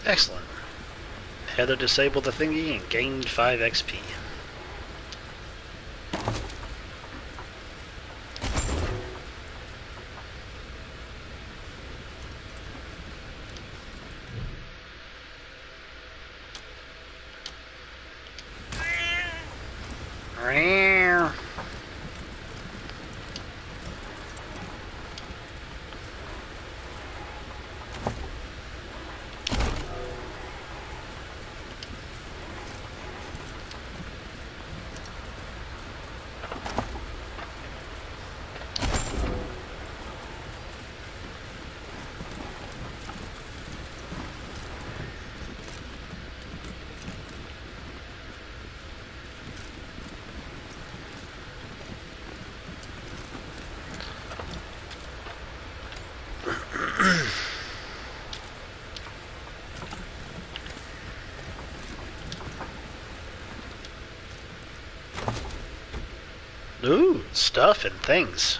Excellent. Heather disabled the thingy and gained 5 XP. Ooh, stuff and things.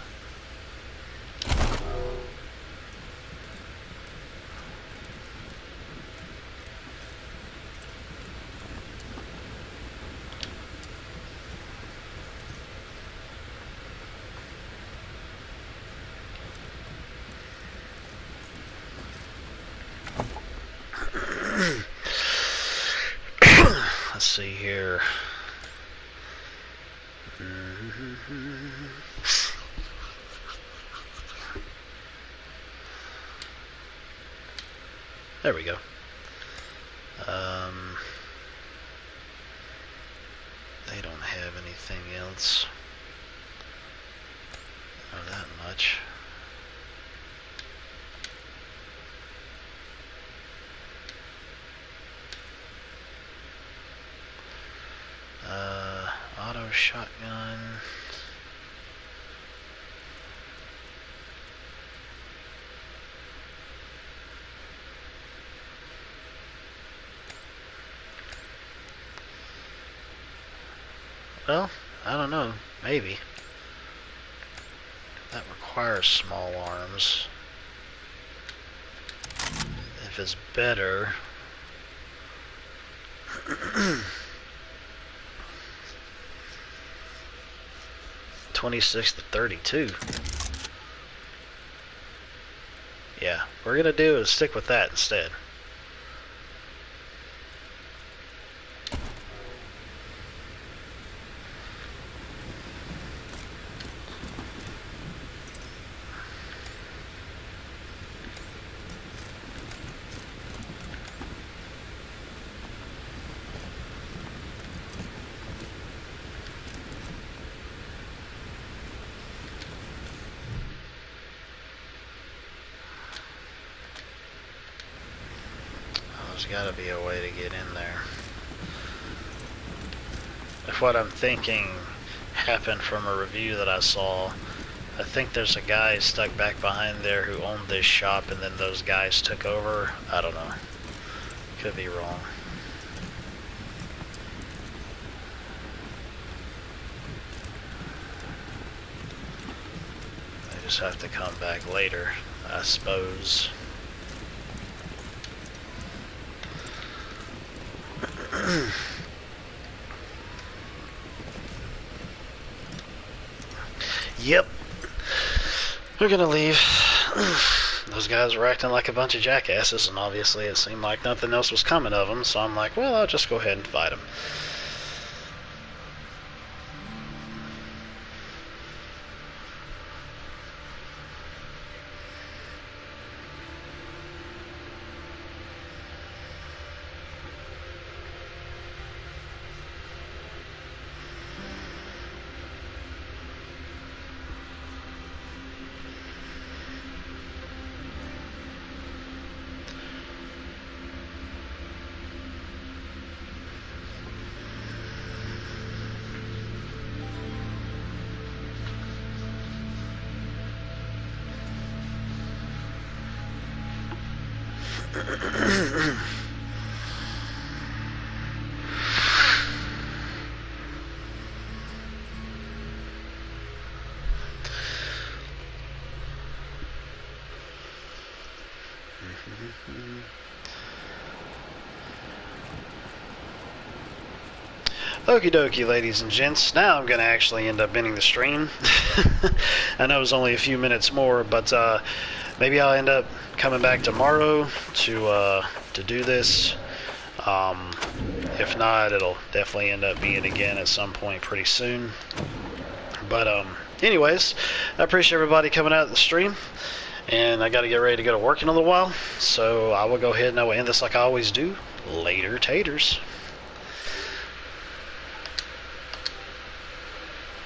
Let's see here. There we go. They don't have anything else. Not that much. Auto shotgun. Well, I don't know. Maybe. That requires small arms. If it's better... 26 to 32. Yeah, what we're gonna do is stick with that instead. There's gotta be a way to get in there. If what I'm thinking happened from a review that I saw, I think there's a guy stuck back behind there who owned this shop and then those guys took over. I don't know. Could be wrong. I just have to come back later, I suppose. Yep. We're gonna leave. Those guys were acting like a bunch of jackasses, and obviously it seemed like nothing else was coming of them, so I'm like, well, I'll just go ahead and fight them. Okie dokie, ladies and gents. Now I'm going to actually end up ending the stream. I know it was only a few minutes more, but maybe I'll end up coming back tomorrow to do this. If not, it'll definitely end up being again at some point pretty soon. But anyways, I appreciate everybody coming out of the stream. And I got to get ready to go to work in a little while. So I will go ahead and I will end this like I always do. Later, taters.